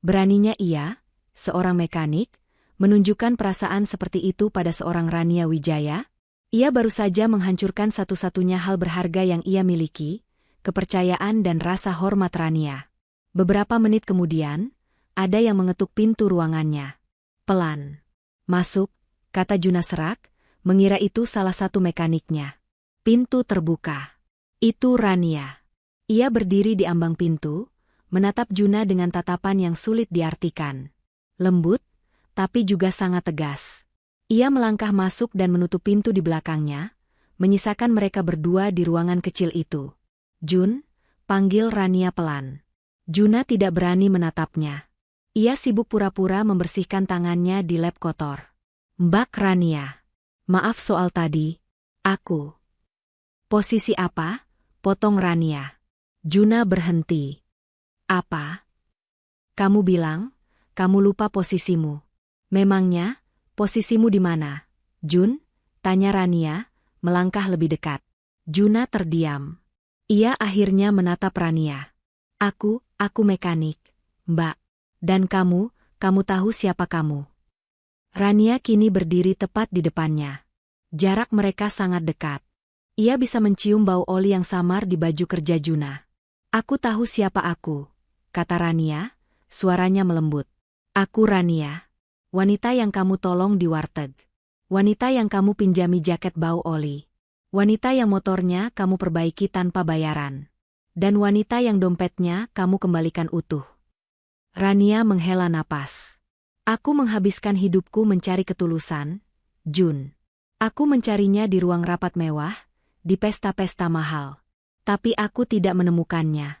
Beraninya ia, seorang mekanik, menunjukkan perasaan seperti itu pada seorang Rania Wijaya? Ia baru saja menghancurkan satu-satunya hal berharga yang ia miliki, kepercayaan dan rasa hormat Rania. Beberapa menit kemudian, ada yang mengetuk pintu ruangannya. "Pelan. Masuk," kata Juna serak, mengira itu salah satu mekaniknya. Pintu terbuka. Itu Rania. Ia berdiri di ambang pintu, menatap Juna dengan tatapan yang sulit diartikan. Lembut, tapi juga sangat tegas. Ia melangkah masuk dan menutup pintu di belakangnya, menyisakan mereka berdua di ruangan kecil itu. "Jun," panggil Rania pelan. Juna tidak berani menatapnya. Ia sibuk pura-pura membersihkan tangannya di lap kotor. "Mbak Rania, maaf soal tadi. Aku." "Posisi apa?" potong Rania. Juna berhenti. "Apa? Kamu bilang, kamu lupa posisimu. Memangnya, posisimu di mana, Jun?" tanya Rania, melangkah lebih dekat. Juna terdiam. Ia akhirnya menatap Rania. Aku mekanik, Mbak. Dan kamu tahu siapa kamu?" Rania kini berdiri tepat di depannya. Jarak mereka sangat dekat. Ia bisa mencium bau oli yang samar di baju kerja Juna. "Aku tahu siapa aku," kata Rania, suaranya melembut. "Aku Rania, wanita yang kamu tolong di warteg. Wanita yang kamu pinjami jaket bau oli. Wanita yang motornya kamu perbaiki tanpa bayaran. Dan wanita yang dompetnya kamu kembalikan utuh." Rania menghela napas. "Aku menghabiskan hidupku mencari ketulusan, Jun. Aku mencarinya di ruang rapat mewah, di pesta-pesta mahal. Tapi aku tidak menemukannya."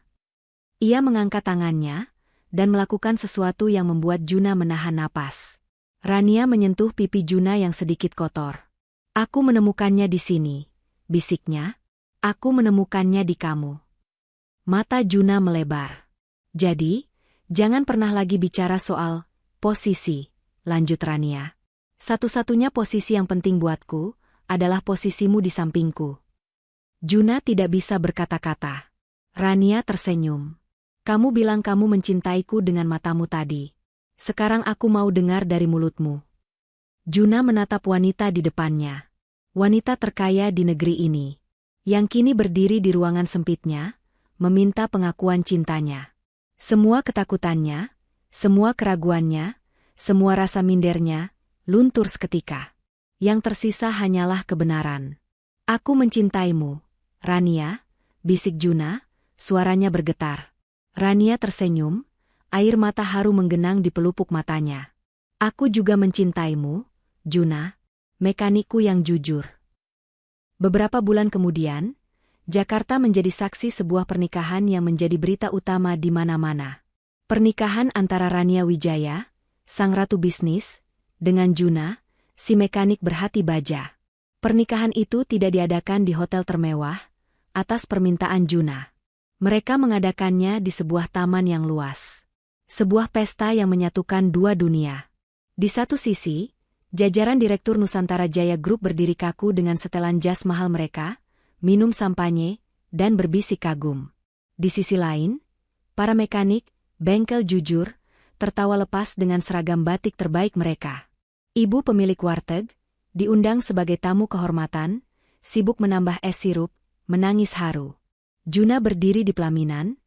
Ia mengangkat tangannya, dan melakukan sesuatu yang membuat Juna menahan napas. Rania menyentuh pipi Juna yang sedikit kotor. "Aku menemukannya di sini," bisiknya. "Aku menemukannya di kamu." Mata Juna melebar. "Jadi, jangan pernah lagi bicara soal posisi," lanjut Rania. "Satu-satunya posisi yang penting buatku adalah posisimu di sampingku." Juna tidak bisa berkata-kata. Rania tersenyum. "Kamu bilang kamu mencintaiku dengan matamu tadi. Sekarang aku mau dengar dari mulutmu." Juna menatap wanita di depannya. Wanita terkaya di negeri ini. Yang kini berdiri di ruangan sempitnya, meminta pengakuan cintanya. Semua ketakutannya, semua keraguannya, semua rasa mindernya, luntur seketika. Yang tersisa hanyalah kebenaran. "Aku mencintaimu, Rania," bisik Juna, suaranya bergetar. Rania tersenyum, air mata haru menggenang di pelupuk matanya. "Aku juga mencintaimu, Juna, mekanikku yang jujur." Beberapa bulan kemudian, Jakarta menjadi saksi sebuah pernikahan yang menjadi berita utama di mana-mana. Pernikahan antara Rania Wijaya, sang ratu bisnis, dengan Juna, si mekanik berhati baja. Pernikahan itu tidak diadakan di hotel termewah, atas permintaan Juna. Mereka mengadakannya di sebuah taman yang luas. Sebuah pesta yang menyatukan dua dunia. Di satu sisi, jajaran Direktur Nusantara Jaya Group berdiri kaku dengan setelan jas mahal mereka, minum sampanye, dan berbisik kagum. Di sisi lain, para mekanik, bengkel jujur, tertawa lepas dengan seragam batik terbaik mereka. Ibu pemilik warteg, diundang sebagai tamu kehormatan, sibuk menambah es sirup, menangis haru. Juna berdiri di pelaminan,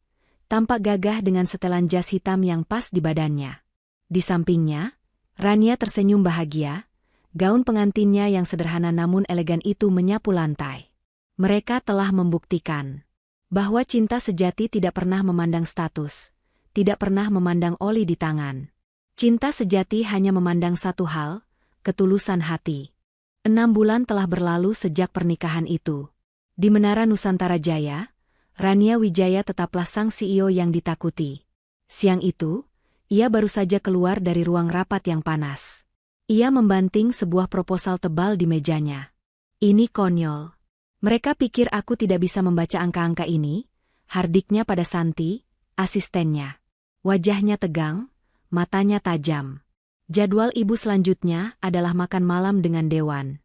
tampak gagah dengan setelan jas hitam yang pas di badannya. Di sampingnya, Rania tersenyum bahagia, gaun pengantinnya yang sederhana namun elegan itu menyapu lantai. Mereka telah membuktikan bahwa cinta sejati tidak pernah memandang status, tidak pernah memandang oli di tangan. Cinta sejati hanya memandang satu hal, ketulusan hati. 6 bulan telah berlalu sejak pernikahan itu. Di Menara Nusantara Jaya, Rania Wijaya tetaplah sang CEO yang ditakuti. Siang itu, ia baru saja keluar dari ruang rapat yang panas. Ia membanting sebuah proposal tebal di mejanya. Ini konyol. Mereka pikir aku tidak bisa membaca angka-angka ini, hardiknya pada Santi, asistennya. Wajahnya tegang, matanya tajam. Jadwal ibu selanjutnya adalah makan malam dengan Dewan.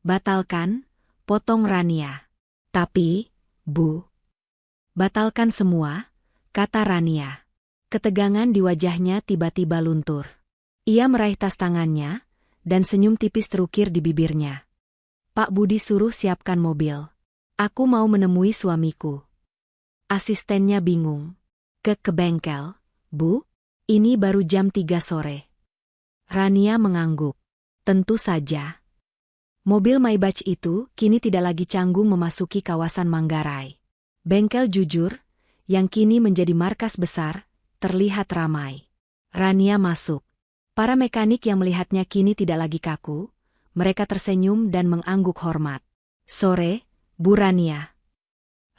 Batalkan, potong Rania. Tapi, Bu. Batalkan semua, kata Rania. Ketegangan di wajahnya tiba-tiba luntur. Ia meraih tas tangannya, dan senyum tipis terukir di bibirnya. Pak Budi suruh siapkan mobil. Aku mau menemui suamiku. Asistennya bingung. Ke bengkel, Bu? Ini baru jam 3 sore. Rania mengangguk. Tentu saja. Mobil Maybach itu kini tidak lagi canggung memasuki kawasan Manggarai. Bengkel jujur, yang kini menjadi markas besar, terlihat ramai. Rania masuk. Para mekanik yang melihatnya kini tidak lagi kaku, mereka tersenyum dan mengangguk hormat. Sore, Bu Rania.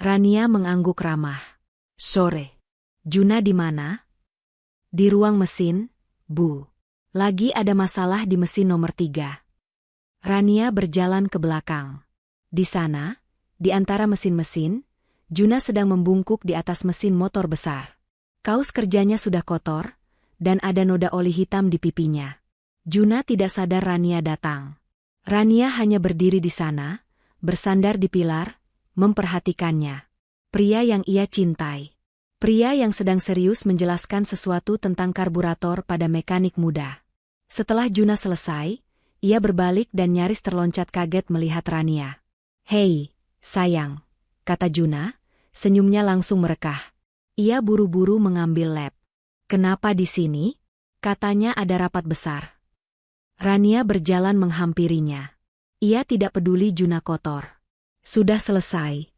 Rania mengangguk ramah. Sore. Juna di mana? Di ruang mesin, Bu. Lagi ada masalah di mesin nomor 3. Rania berjalan ke belakang. Di sana, di antara mesin-mesin, Juna sedang membungkuk di atas mesin motor besar. Kaos kerjanya sudah kotor, dan ada noda oli hitam di pipinya. Juna tidak sadar Rania datang. Rania hanya berdiri di sana, bersandar di pilar, memperhatikannya. Pria yang ia cintai. Pria yang sedang serius menjelaskan sesuatu tentang karburator pada mekanik muda. Setelah Juna selesai, ia berbalik dan nyaris terloncat kaget melihat Rania. Hei, sayang, kata Juna, senyumnya langsung merekah. Ia buru-buru mengambil lap. Kenapa di sini? Katanya ada rapat besar. Rania berjalan menghampirinya. Ia tidak peduli Juna kotor. Sudah selesai.